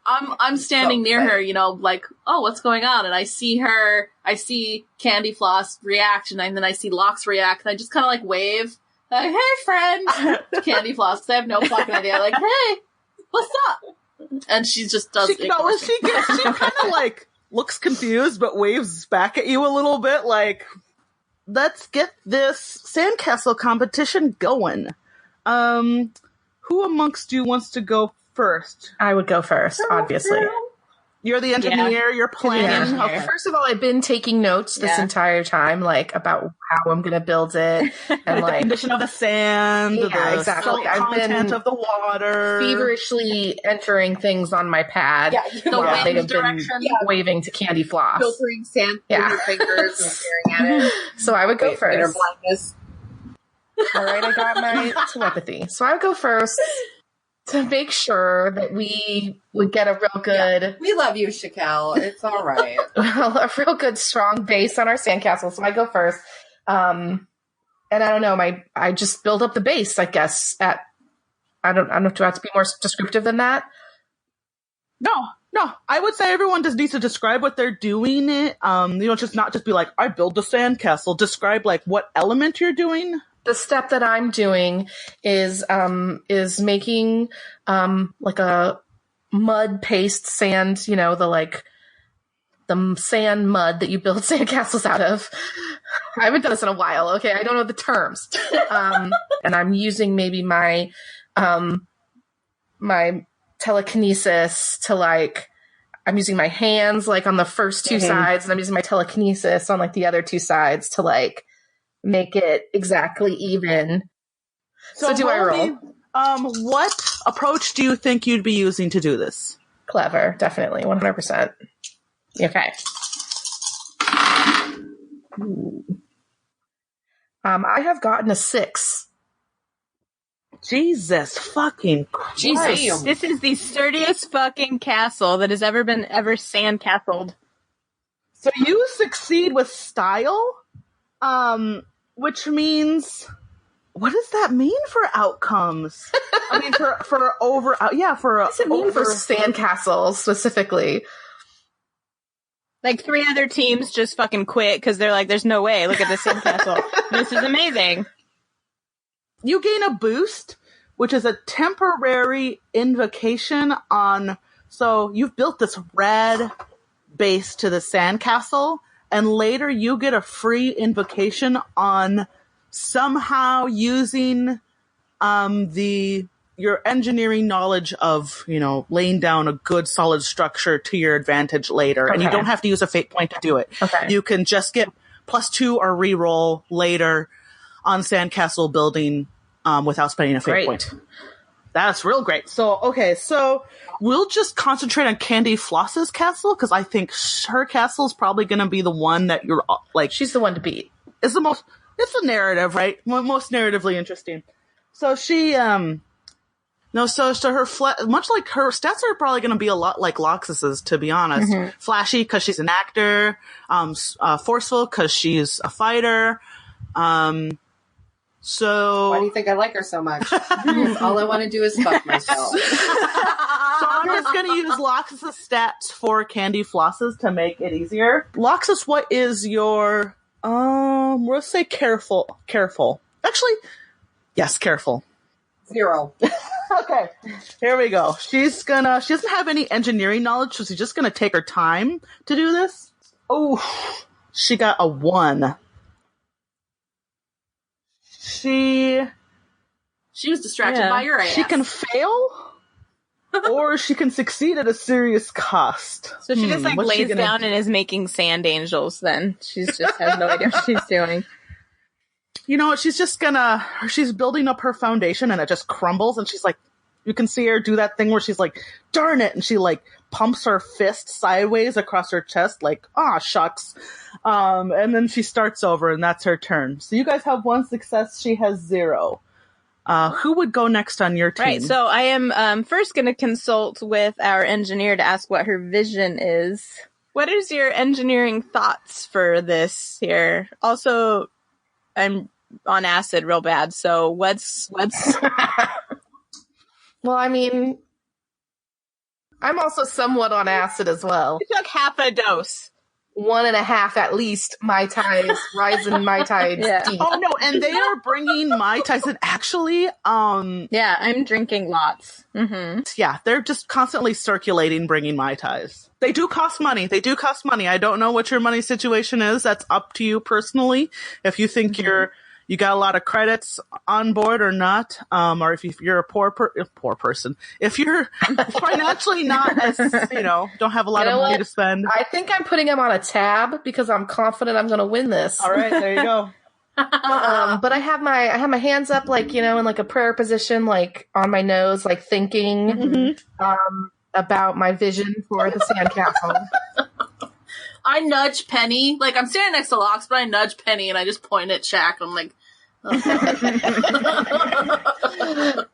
I'm standing So near her, excited. like, oh, what's going on? And I see Candy Floss react, and then I see Locks react, and I just kind of like wave, like, hey, friend, to Candy Floss, because I have no fucking idea. Like, hey, what's up? And she just does She kind of like looks confused, but waves back at you a little bit, like, let's get this sandcastle competition going. Who amongst you wants to go first? I would go first, obviously. You're the engineer, you're planning. Yeah. Okay. First of all, I've been taking notes this entire time, like, about how I'm going to build it and, The like, condition of the sand, Yeah, the exactly. salt I've been content of the water. feverishly entering things on my pad the while they wind have been direction. waving to Candy Floss. Filtering sand through your fingers and staring at it. So I would go Inner first. blindness. All right, I got my telepathy. So I would go first to make sure that we would get a real good, We love you, Shakel. It's all right. a real good strong base on our sandcastle. So I go first. And I don't know, I just build up the base, I guess, I don't know, do I have to be more descriptive than that? No. I would say everyone just needs to describe what they're doing. Just not just be like, I build a sandcastle. Describe like what element you're doing. The step that I'm doing is making like a mud paste sand, the sand mud that you build sandcastles out of. I haven't done this in a while. Okay, I don't know the terms. And I'm using maybe my my telekinesis to I'm using my hands on the first two sides, and I'm using my telekinesis on the other two sides to make it exactly even. So do I roll? What approach do you think you'd be using to do this? Clever, definitely, 100%. Okay. Ooh. I have gotten a 6. Jesus fucking Christ. Jesus, this is the sturdiest fucking castle that has ever been sandcastled. So you succeed with style, which means, what does that mean for outcomes? I mean, for over. What does it mean for sandcastles specifically? 3 other teams just fucking quit because they're like, there's no way. Look at this sandcastle. This is amazing. You gain a boost, which is a temporary invocation on. So you've built this red base to the sandcastle, and later you get a free invocation on somehow using your engineering knowledge of, laying down a good solid structure to your advantage later. And you don't have to use a fate point to do it. Okay. You can just get +2 or reroll later on sandcastle building without spending a fate point. That's real great. So we'll just concentrate on Candy Floss's castle, because I think her castle is probably going to be the one that you're like. She's the one to beat. It's the narrative, right? Most narratively interesting. So she, so her, much like her stats are probably going to be a lot like Loxus's, to be honest. Mm-hmm. Flashy, because she's an actor. Forceful, because she's a fighter. So why do you think I like her so much? All I want to do is fuck myself. So I'm just going to use Loxus's stats for Candy Flosses to make it easier. Loxus, what is your, let's say careful. Actually, yes, careful. 0. Okay, here we go. She doesn't have any engineering knowledge, so she's just going to take her time to do this. Oh, she got a 1. She was distracted by your ass. She can fail, or she can succeed at a serious cost. So she just lays down and is making sand angels then. She just has no idea what she's doing. You know what? She's building up her foundation and it just crumbles, and she's like, you can see her do that thing where she's like, darn it, and she like pumps her fist sideways across her chest like, shucks. And then she starts over, and that's her turn. So you guys have 1 success, she has 0. Who would go next on your team? Right, so I am first going to consult with our engineer to ask what her vision is. What is your engineering thoughts for this here? Also, I'm on acid real bad, so what's... Well, I mean, I'm also somewhat on acid as well. You took half a dose. 1.5 at least Mai Tais, rising Mai Tais deep. Oh no, and they are bringing Mai Tais, and actually, yeah, I'm drinking lots. Mm-hmm. Yeah, they're just constantly circulating, bringing Mai Tais. They do cost money. I don't know what your money situation is. That's up to you personally. If you think you got a lot of credits on board or not, or if you're a poor person, if you're financially not as, don't have a lot of money to spend. I think I'm putting him on a tab because I'm confident I'm going to win this. All right, there you go. But I have my hands up, like, in like a prayer position, like on my nose, like thinking, about my vision for the sandcastle. I nudge Penny. Like, I'm standing next to Lox, but I nudge Penny and I just point at Shaq. I'm like,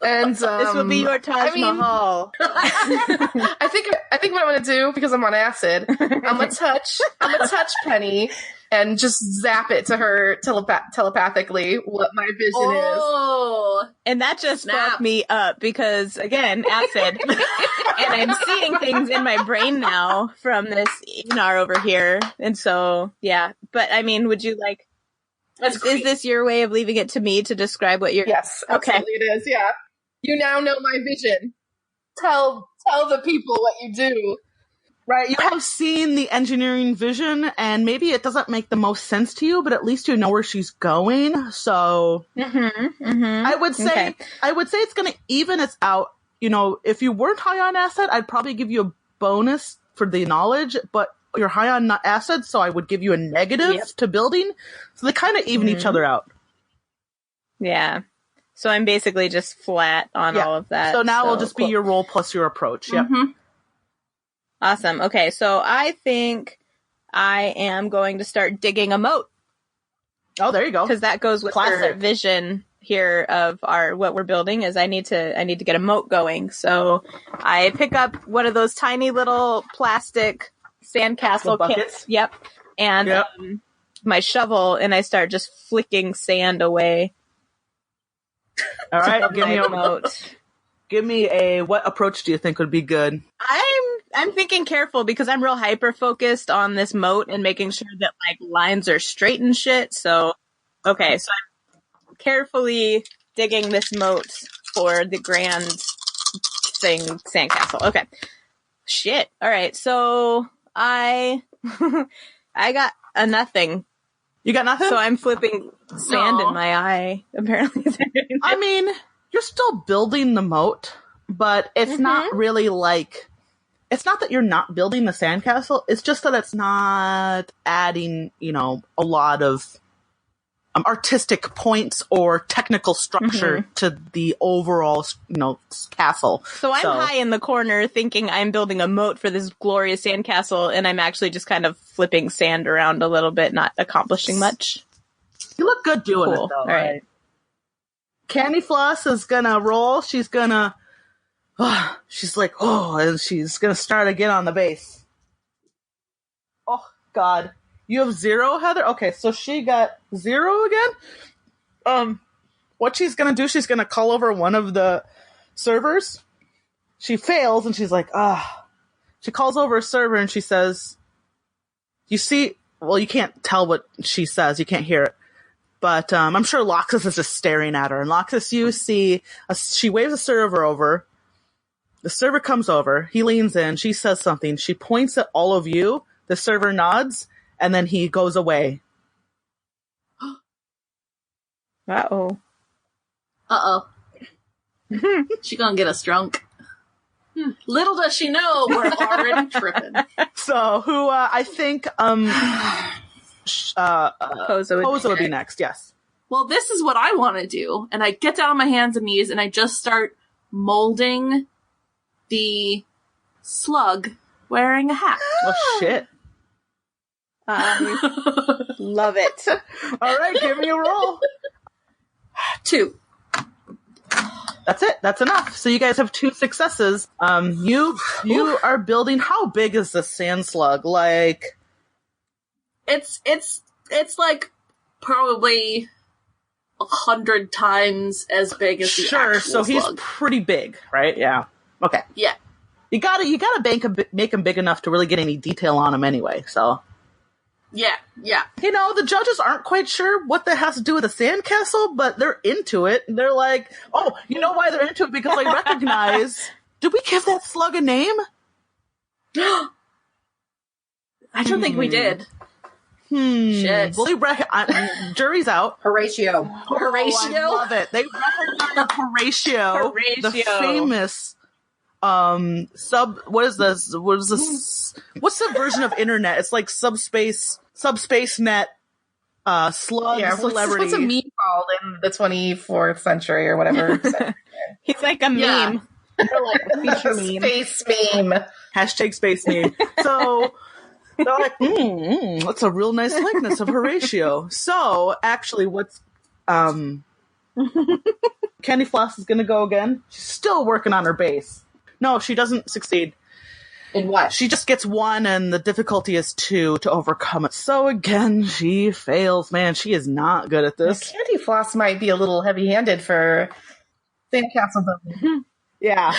and this will be your Taj Mahal. I think what I'm gonna do, because I'm on acid, I'm gonna touch Penny and just zap it to her telepathically what my vision is. And that just fucked me up because, again, acid. And I'm seeing things in my brain now from this Enar over here. And so, yeah. But, I mean, would you like... Is this your way of leaving it to me to describe what you're... Yes, absolutely it is, yeah. You now know my vision. Tell the people what you do. Right, you have seen the engineering vision, and maybe it doesn't make the most sense to you, but at least you know where she's going. So I would say it's going to even us out. If you weren't high on acid, I'd probably give you a bonus for the knowledge, but you're high on acid, so I would give you a negative to building. So they kind of even each other out. Yeah. So I'm basically just flat on all of that. So now it'll just be your roll plus your approach. Yep. Mm-hmm. Awesome. Okay, so I think I am going to start digging a moat. Oh, there you go. Because that goes with our vision here of what we're building. Is I need to get a moat going. So I pick up one of those tiny little plastic sandcastle kits. Yep. And my shovel, and I start just flicking sand away. All right, give me a moat. Give me what approach do you think would be good? I'm thinking careful because I'm real hyper focused on this moat and making sure that like lines are straight and shit. So I'm carefully digging this moat for the grand thing sandcastle. Okay. Shit. All right. So I got a nothing. You got nothing? So I'm flipping sand in my eye, apparently. I mean, you're still building the moat, but it's not really like, it's not that you're not building the sandcastle. It's just that it's not adding, a lot of artistic points or technical structure to the overall, castle. So I'm high in the corner thinking I'm building a moat for this glorious sandcastle, and I'm actually just kind of flipping sand around a little bit, not accomplishing much. You look good doing it, though. All right. Candy Floss is gonna roll. She's gonna... she's like, and she's gonna start again on the base. Oh, God. You have 0, Heather? Okay, so she got 0 again? What she's gonna do, she's gonna call over one of the servers. She fails, and she's like, She calls over a server, and she says, you see... Well, you can't tell what she says. You can't hear it. But I'm sure Loxus is just staring at her. And Loxus, you see... she waves a server over. The server comes over. He leans in. She says something. She points at all of you. The server nods. And then he goes away. Uh-oh. Uh-oh. She gonna get us drunk. Little does she know we're already tripping. So, who, I think, Pozo would be next, yes. Well, this is what I want to do. And I get down on my hands and knees and I just start molding the slug wearing a hat. Oh, shit. Love it. All right, give me a roll. 2. That's it. That's enough. So you guys have 2 successes. You are building. How big is this sand slug? Like, it's like probably 100 times as big as the actual so he's slug. pretty big, right? Yeah. Okay. Yeah. You gotta make him big enough to really get any detail on him anyway. So. Yeah. The judges aren't quite sure what that has to do with a sandcastle, but they're into it. They're like, you know why they're into it? Because they recognize... Did we give that slug a name? I don't think we did. Shit. Well, jury's out. Horatio. Horatio? I love it. They recognize Horatio. The famous... what is this? What's the version of internet? It's like subspace net, slug celebrity. What's a meme called in the 24th century or whatever? He's like a meme. They're like a feature meme. Space meme. Hashtag space meme. So they're like, that's a real nice likeness of Horatio. So actually what's, Candy Floss is gonna go again. She's still working on her base. No, she doesn't succeed. In what? She just gets 1, and the difficulty is 2 to overcome it. So again, she fails. Man, she is not good at this. Candy Floss might be a little heavy-handed for sandcastle building. Yeah.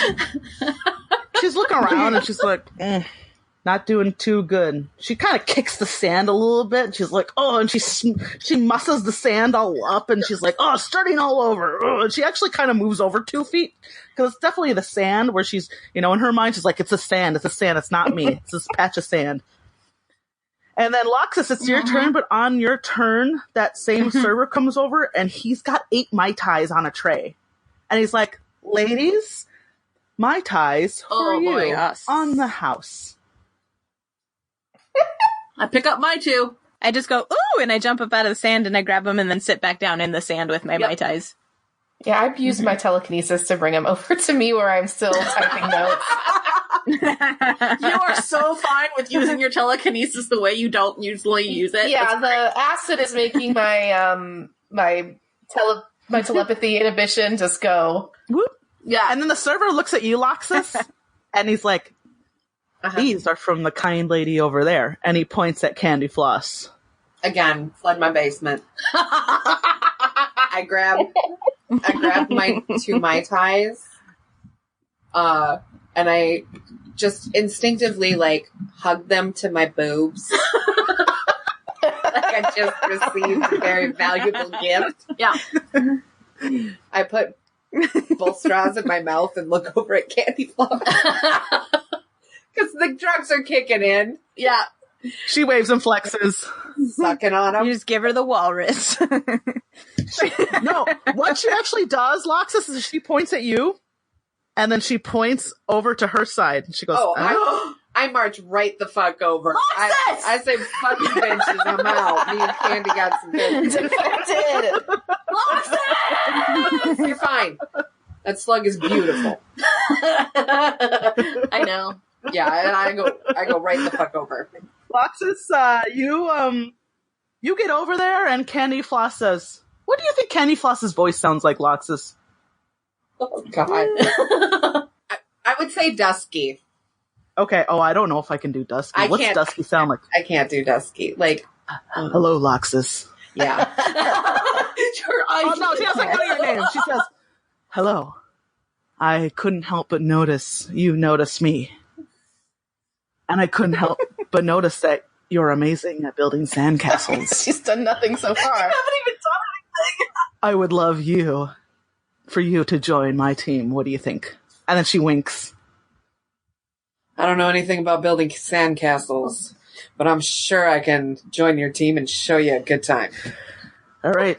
She's looking around, and she's like, not doing too good. She kind of kicks the sand a little bit. She's like, and she musses the sand all up, and she's like, it's starting all over. And she actually kind of moves over 2 feet, because it's definitely the sand where she's, in her mind, she's like, it's a sand, it's not me. It's this patch of sand. And then Loxus, it's your turn, but on your turn, that same server comes over, and he's got 8 Mai Tais on a tray. And he's like, ladies, Mai Tais for you on the house. I pick up my 2. I just go, ooh, and I jump up out of the sand and I grab them and then sit back down in the sand with my Mai Tais. Yeah, I've used my telekinesis to bring them over to me where I'm still typing notes. You are so fine with using your telekinesis the way you don't usually use it. Yeah, the acid is making my my telepathy inhibition just go. Whoop. Yeah, and then the server looks at you, Loxus, and he's like, these are from the kind lady over there. And he points at Candy Floss. Again, flood my basement. I grab my 2 Mai Tais, and I just instinctively hug them to my boobs. I just received a very valuable gift. Yeah. I put both straws in my mouth and look over at Candy Floss. Because the drugs are kicking in. Yeah. She waves and flexes. Sucking on them. You just give her the walrus. No, what she actually does, Loxus, is she points at you, and then she points over to her side, and she goes, I march right the fuck over. Loxus! I say, fuck you bitches, I'm out. Me and Candy got some business. Infected. Loxus! You're fine. That slug is beautiful. I know. Yeah, and I go right the fuck over. Loxus, you get over there, and Candy Floss says, what do you think Candy Floss's voice sounds like, Loxus? Oh, God. I would say dusky. Okay, I don't know if I can do Dusky. What's Dusky sound like? I can't do dusky. Like, hello, Loxus. yeah. No, she doesn't know your name. She says, hello. I couldn't help but notice you noticed me. And I couldn't help but notice that you're amazing at building sandcastles. She's done nothing so far. I haven't even done anything. I would love for you to join my team. What do you think? And then she winks. I don't know anything about building sandcastles, but I'm sure I can join your team and show you a good time. All right,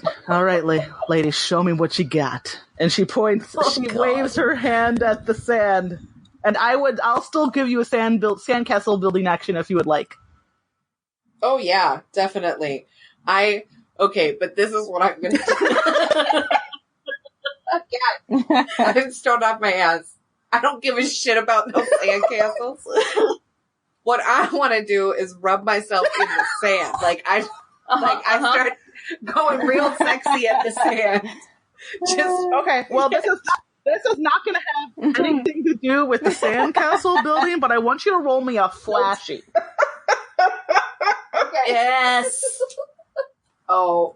lady, show me what you got. And she points, waves her hand at the sand. And I'll still give you a sandcastle building action if you would like. Oh yeah, definitely. Okay, but this is what I'm gonna do. God, I'm stoned off my ass. I don't give a shit about no sandcastles. What I want to do is rub myself in the sand. I start going real sexy at the sand. Okay. Well, this is not going to have anything to do with the sandcastle building, but I want you to roll me a flashy. Okay. Yes. Oh.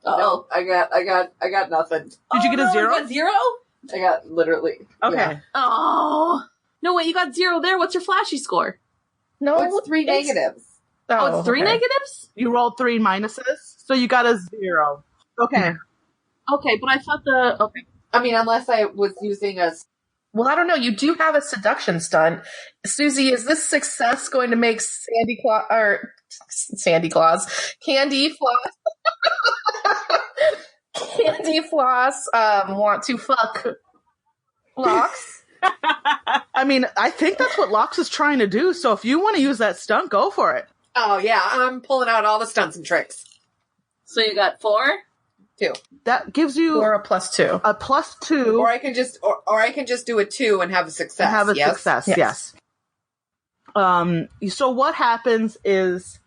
No, I got nothing. Did you get a 0? You got 0? I got literally. Okay. Yeah. Oh. No, wait, you got 0 there. What's your flashy score? No, It's 3 negatives. Oh, it's 3 okay. negatives? You rolled 3 minuses, so you got a 0. Okay. Okay, but I thought okay. I mean, unless I was using a... Well, I don't know. You do have a seduction stunt. Susie, is this success going to make Candy Floss want to fuck Lox? I mean, I think that's what Lox is trying to do, so if you want to use that stunt, go for it. Oh, yeah, I'm pulling out all the stunts and tricks. So you got 4? 2. That gives you Or a +2. a +2. Or I can just do a 2 and have a success. And have a yes? success, Yes. yes. So what happens is,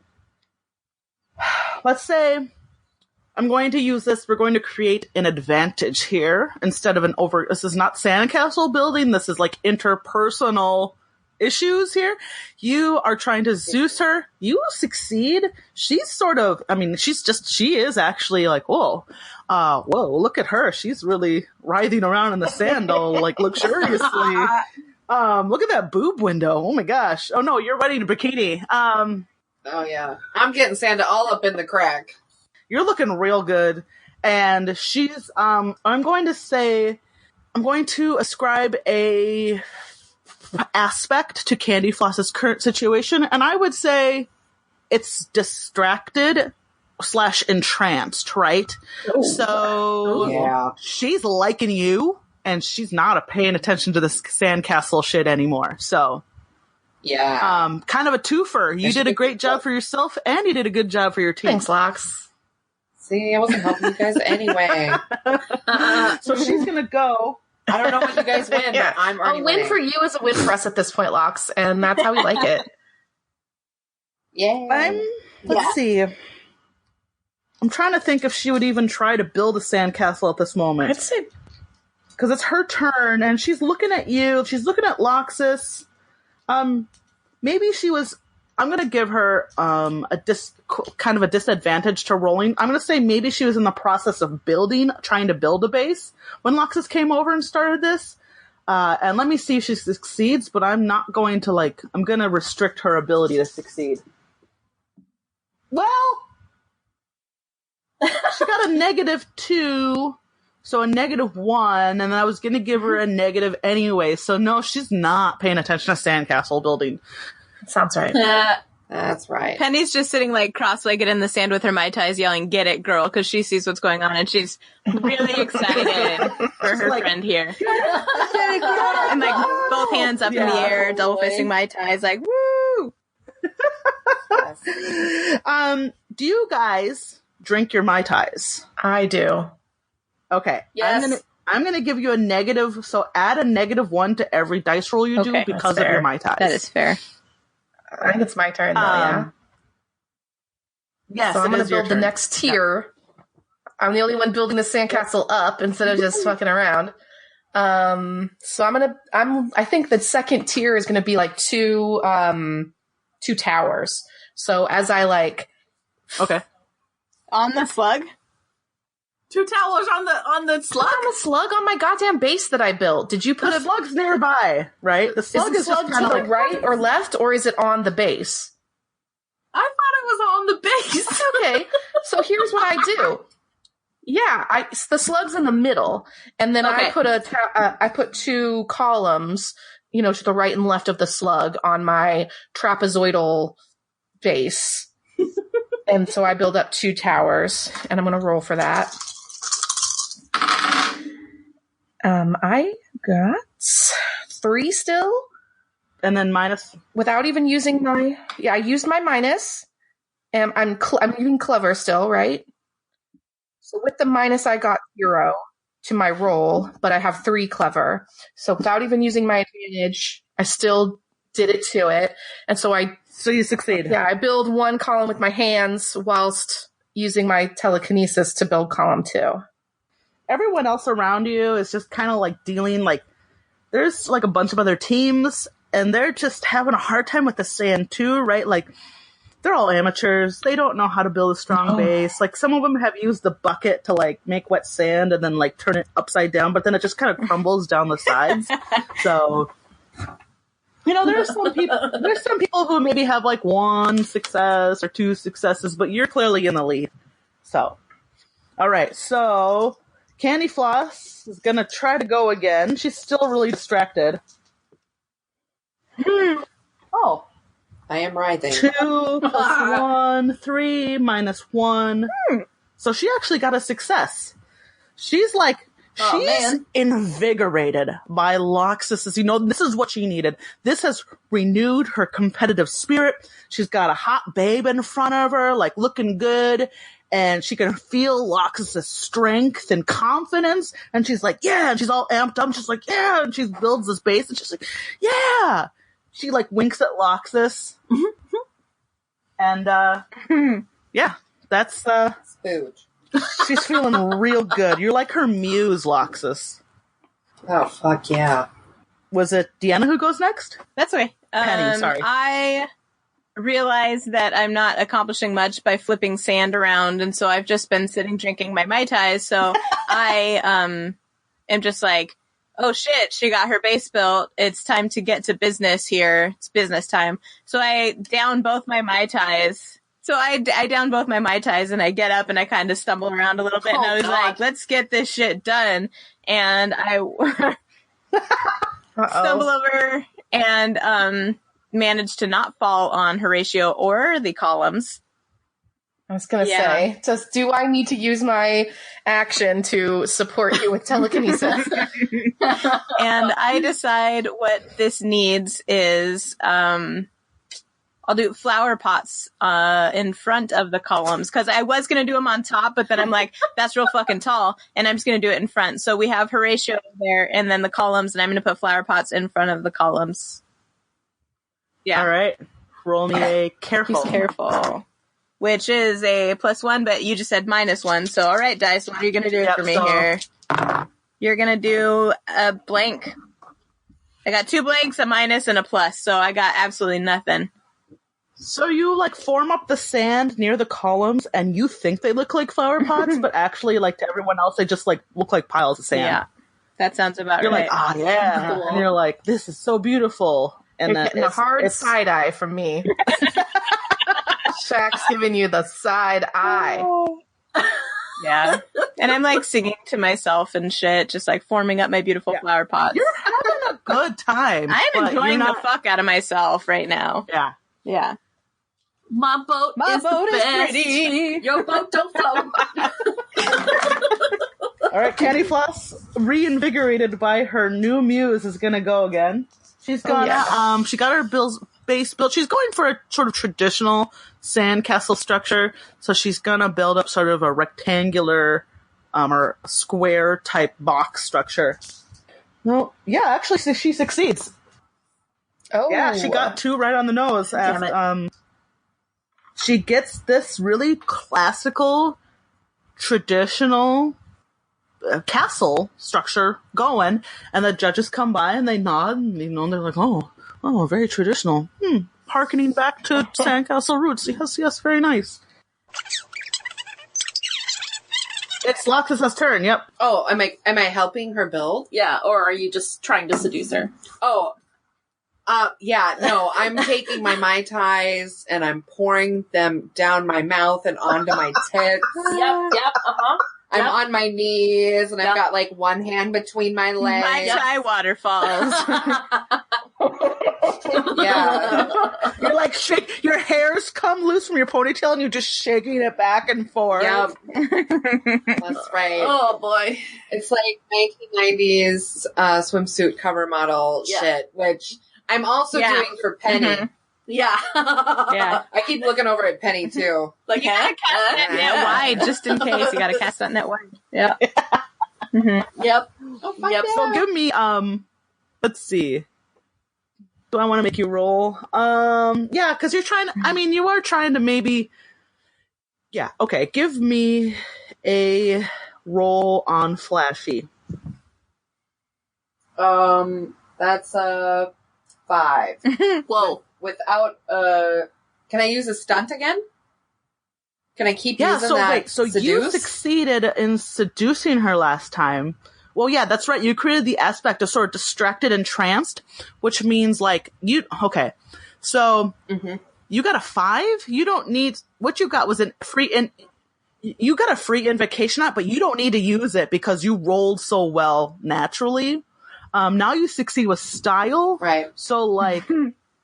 let's say I'm going to use this. We're going to create an advantage here instead of this is not sandcastle building. This is like interpersonal issues here. You are trying to Zeus her. You succeed. She's sort of, she is actually like, whoa, look at her. She's really writhing around in the sand all like luxuriously. Look at that boob window. Oh my gosh. Oh no, you're wearing a bikini. Oh, yeah. I'm getting Santa all up in the crack. You're looking real good. And she's, I'm going to ascribe a aspect to Candy Floss's current situation. And I would say it's distracted / entranced, right? Ooh. So Yeah. she's liking you and she's not paying attention to this sandcastle shit anymore. So Yeah. kind of a twofer. You did a great job for yourself and you did a good job for your team. Thanks, Lox. See, I wasn't helping you guys anyway. So she's going to go. I don't know what you guys win, but I'm already A win for you is a win for us at this point, Lox, and that's how we like it. Yeah. Let's see. I'm trying to think if she would even try to build a sandcastle at this moment. I'd say Because it's her turn, and she's looking at you. She's looking at Loxus. Maybe she was... I'm going to give her kind of a disadvantage to rolling. I'm going to say maybe she was in the process of trying to build a base when Loxus came over and started this. And let me see if she succeeds, but I'm not going to, I'm going to restrict her ability to succeed. Well, she got a -2, so a -1, and then I was going to give her a negative anyway. So no, she's not paying attention to sandcastle building. sounds right. That's right. Penny's just sitting like cross-legged in the sand with her Mai Tais yelling, "Get it, girl," because she sees what's going on and she's really excited for her friend here. And like both hands up in the air, double fisting Mai Tais, like, woo! Do you guys drink your Mai Tais? I do. Okay. Yes. I'm gonna give you a negative, so add a -1 to every dice roll you do Okay, because that's of your fair. Mai Tais. That is fair. I think it's my turn, though, yeah. Yes, So I'm it going is to your build the turn. next tier. I'm the only one building the sandcastle up instead of just fucking around. So I think the second tier is going to be like two towers. So as I like, Okay. On the slug? 2 towers on the slug. I'm a slug on my goddamn base that I built. Did you put The a slug's nearby, right? The is slug the is slug just to kind of the like right or left, or is it on the base? I thought it was on the base. Okay, so here's what I do. Yeah, the slug's in the middle, and then I Okay. put I put 2 columns, to the right and left of the slug on my trapezoidal base, and so I build up 2 towers, and I'm going to roll for that. I got 3 still. and then minus. Without even using I used my minus, and I'm using clever still, right? So with the minus, I got 0 to my roll, but I have 3 clever. So without even using my advantage, I still did it to it, and so So you succeed. yeah, I build 1 column with my hands whilst using my telekinesis to build column 2. Everyone else around you is just kind of like dealing like there's like a bunch of other teams and they're just having a hard time with the sand too, right? Like they're all amateurs. They don't know how to build a strong base. Like some of them have used the bucket to like make wet sand and then like turn it upside down, but then it just kind of crumbles down the sides. So there's some people who maybe have like 1 success or 2 successes, but you're clearly in the lead. So, all right. So Candy Floss is going to try to go again. She's still really distracted. Oh. I am writhing. 2 plus 1, 3 minus 1. So she actually got a success. She's like, she's invigorated by Loxus's, this is what she needed. This has renewed her competitive spirit. She's got a hot babe in front of her, like looking good. And she can feel Loxus's strength and confidence. And she's like, yeah. And she's all amped up. She's like, yeah. And she builds this base. And she's like, yeah. She like winks at Loxus. And, yeah, that's, Spooge. she's feeling real good. You're like her muse, Loxus. Oh, fuck yeah. Was it Deanna who goes next? That's okay. Penny, sorry. I realize that I'm not accomplishing much by flipping sand around, and so I've just been sitting drinking my Mai Tais, so I am just like, oh shit, she got her base built. It's time to get to business here. It's business time. So I down both my Mai Tais. So I down both my Mai Tais and I get up and I kind of stumble around a little bit and I was like, let's get this shit done. And I stumble over and manage to not fall on Horatio or the columns. I was going to say, do I need to use my action to support you with telekinesis? And I decide what this needs is, I'll do flower pots in front of the columns, because I was going to do them on top, but then I'm like, that's real fucking tall, and I'm just going to do it in front. So we have Horatio there, and then the columns, and I'm going to put flower pots in front of the columns. Yeah. All right. Roll me a careful. He's careful. Which is a +1, but you just said -1. So, all right, dice, what are you going to do for me here? You're going to do a blank. I got 2 blanks, a minus, and a plus, so I got absolutely nothing. So you like form up the sand near the columns and you think they look like flower pots, but actually like to everyone else, they just like look like piles of sand. Yeah. That sounds about You're right. like, yeah. Cool. And you're like, this is so beautiful. And You're getting a hard side eye from me. Shaq's giving you the side eye. Yeah. And I'm like singing to myself and shit, just like forming up my beautiful flower pots. You're having a good time. I'm but enjoying you're the not- fuck out of myself right now. Yeah. Yeah. My boat My is boat the is best. pretty. Your boat don't float. All right, Candy Floss, reinvigorated by her new muse, is gonna go again. She's gonna, she got her base built. She's going for a sort of traditional sandcastle structure, so she's gonna build up sort of a rectangular, or square type box structure. No, yeah, actually, she succeeds. Oh, Yeah, she got 2 right on the nose. Damn it. She gets this really classical, traditional castle structure going, and the judges come by and they nod, and they're like, oh, very traditional. Harkening back to sandcastle roots. Yes, very nice. It's Loxus's turn. Yep. Oh, am I helping her build? Yeah, or are you just trying to seduce her? Oh, yeah, no, I'm taking my Mai Tais and I'm pouring them down my mouth and onto my tits. Yep, uh-huh. I'm on my knees and I've got like one hand between my legs. My Chai waterfalls. Yeah. You're like your hairs come loose from your ponytail and you're just shaking it back and forth. Yep. That's right. Oh, boy. It's like 1990s swimsuit cover model shit, which I'm also doing for Penny. Mm-hmm. Yeah. Yeah. I keep looking over at Penny too. Like, You gotta cast that net wide just in case. You gotta cast that net wide. Yeah. Mm-hmm. Yep. Yep. So give me, let's see. Do I want to make you roll? Yeah, because you are trying to maybe, yeah, okay. Give me a roll on Flashy. That's a 5. Whoa. Without can I use a stunt again? Can I keep using that? So seduce? you succeeded in seducing her last time. Well, yeah, that's right. You created the aspect of sort of distracted and tranced, which means like okay. So you got a 5. You don't need, what you got was you got a free invocation out, but you don't need to use it because you rolled so well naturally. Now you succeed with style. Right. So like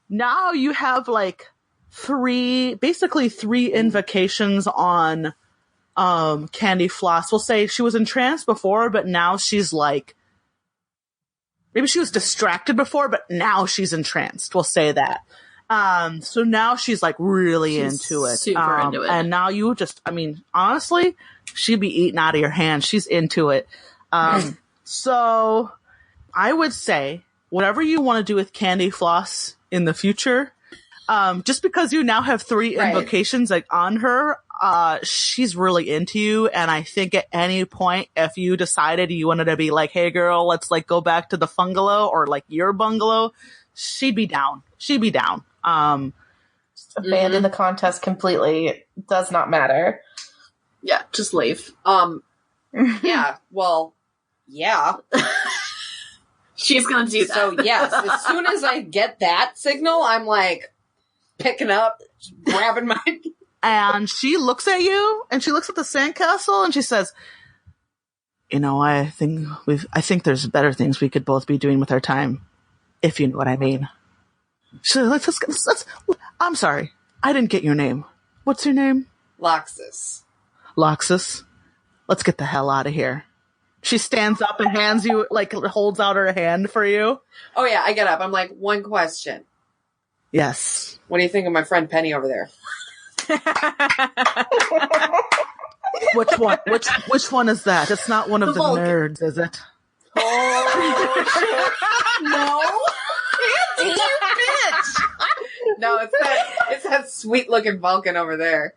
now you have like 3 invocations on Candy Floss. We'll say she was entranced before, but now she's like, maybe she was distracted before, but now she's entranced. We'll say that. So now she's like really into it. Super into it. And now you just, honestly, she'd be eating out of your hand. She's into it. So I would say whatever you want to do with Candy Floss in the future, just because you now have 3 invocations like on her, she's really into you. And I think at any point, if you decided you wanted to be like, hey girl, let's like go back to the fungalow or like your bungalow, she'd be down. Abandon the contest completely. It does not matter. Yeah, just leave. Yeah, well, yeah. She's gonna do that. So yes, as soon as I get that signal, I'm like picking up, grabbing my... And she looks at you, and she looks at the sandcastle, and she says, I think there's better things we could both be doing with our time, if you know what I mean. So let's I'm sorry, I didn't get your name. What's your name? Loxus. Loxus. Let's get the hell out of here. She stands up and hands you, like, holds out her hand for you. Oh yeah, I get up. I'm like, one question. Yes. What do you think of my friend Penny over there? Which one? Which one is that? It's not one of the nerds, is it? Oh shit! No, you bitch! No, it's that sweet looking Vulcan over there.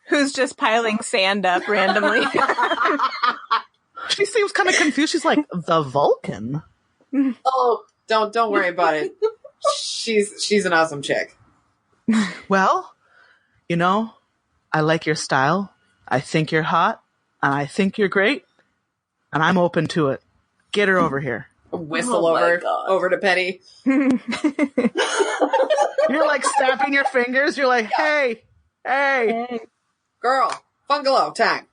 Who's just piling sand up randomly. She seems kind of confused. She's like, the Vulcan? Oh, don't worry about it. She's an awesome chick. Well, I like your style. I think you're hot. And I think you're great. And I'm open to it. Get her over here. Whistle over to Penny. You're like snapping your fingers. You're like, hey. Girl, bungalow time.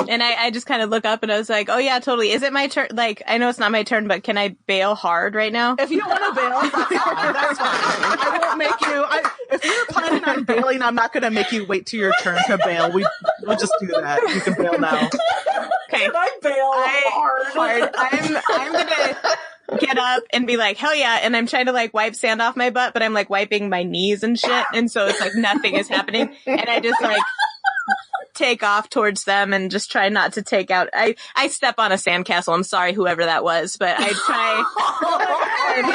And I just kind of look up and I was like, oh yeah, totally. Is it my turn? Like, I know it's not my turn, but can I bail hard right now? If you don't want to bail, that's fine. I won't make you. If you're planning on bailing bailing. I'm not going to make you wait till your turn to bail. We'll just do that. You can bail now. Okay. I bail hard. I'm gonna get up and be like, hell yeah, and I'm trying to like wipe sand off my butt, but I'm like wiping my knees and shit, and so it's like nothing is happening, and I just like take off towards them and just try not to take out. I step on a sandcastle. I'm sorry, whoever that was, but I try and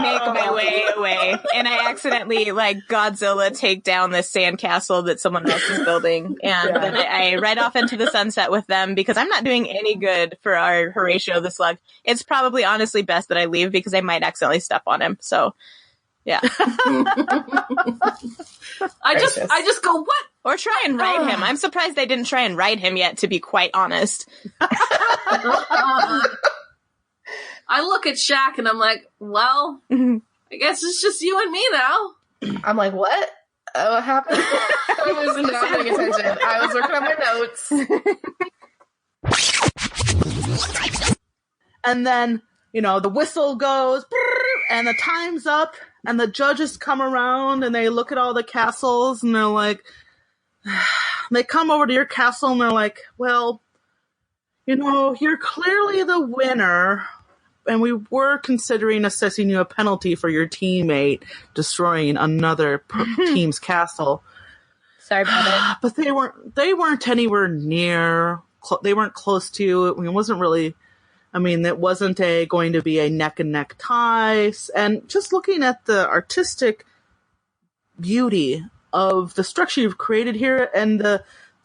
make my way away, and I accidentally like Godzilla take down this sandcastle that someone else is building, and then I ride off into the sunset with them because I'm not doing any good for our Horatio the Slug. It's probably honestly best that I leave because I might accidentally step on him. So, yeah. I just go, what? Or try and ride him. I'm surprised they didn't try and ride him yet, to be quite honest. I look at Shaq and I'm like, well, I guess it's just you and me now. I'm like, what? What happened? I was not paying attention. I was working on my notes. And then, the whistle goes, and the time's up, and the judges come around, and they look at all the castles, and they're like, they come over to your castle, and they're like, well, you're clearly the winner, and we were considering assessing you a penalty for your teammate destroying another team's castle. Sorry about it. But they weren't anywhere near, they weren't close to you. It wasn't really... it wasn't going to be a neck-and-neck tie. And just looking at the artistic beauty of the structure you've created here and the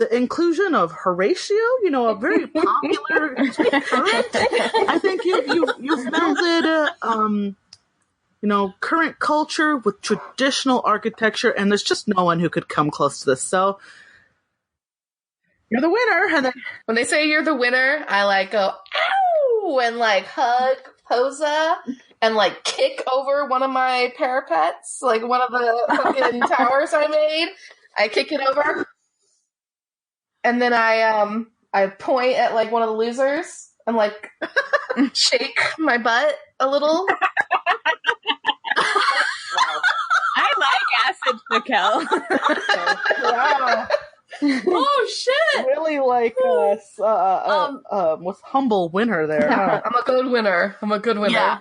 inclusion of Horatio, a very popular current. I think you've melded, current culture with traditional architecture, and there's just no one who could come close to this. So you're the winner. And then when they say you're the winner, I like go, ow! And like hug Posa and like kick over one of my parapets, like one of the fucking towers I made. I kick it over. And then I point at like one of the losers and like shake my butt a little. I like acid Raquel. Wow. Oh shit! Really like was humble winner there. Huh? I'm a good winner. Yeah.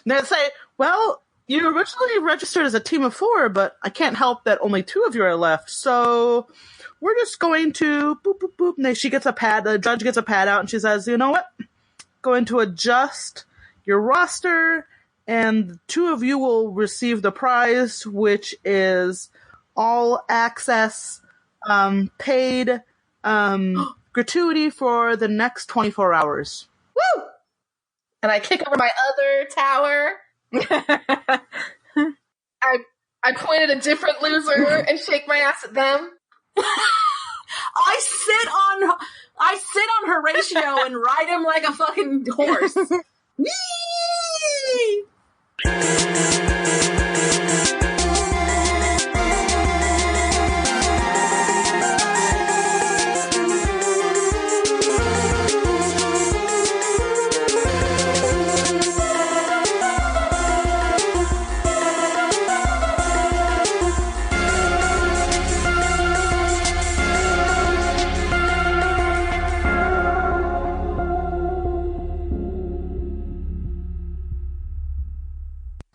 They say, well, you originally registered as a team of 4, but I can't help that only 2 of you are left. So we're just going to boop boop boop. And she gets a pad. The judge gets a pad out, and she says, "You know what? Going to adjust your roster, and 2 of you will receive the prize, which is all access." Paid gratuity for the next 24 hours. Woo! And I kick over my other tower. I point at a different loser and shake my ass at them. I sit on Horatio and ride him like a fucking horse. Whee!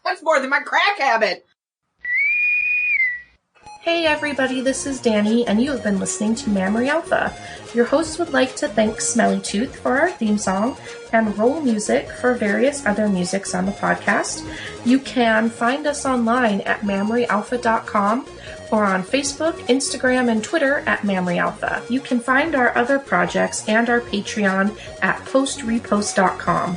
That's more than my crack habit. Hey everybody, this is Danny, and you have been listening to Memory Alpha. Your host would like to thank Smelly Tooth for our theme song and Roll Music for various other musics on the podcast. You can find us online at MamoryAlpha.com or on Facebook, Instagram, and Twitter at MamoryAlpha. You can find our other projects and our Patreon at PostRepost.com.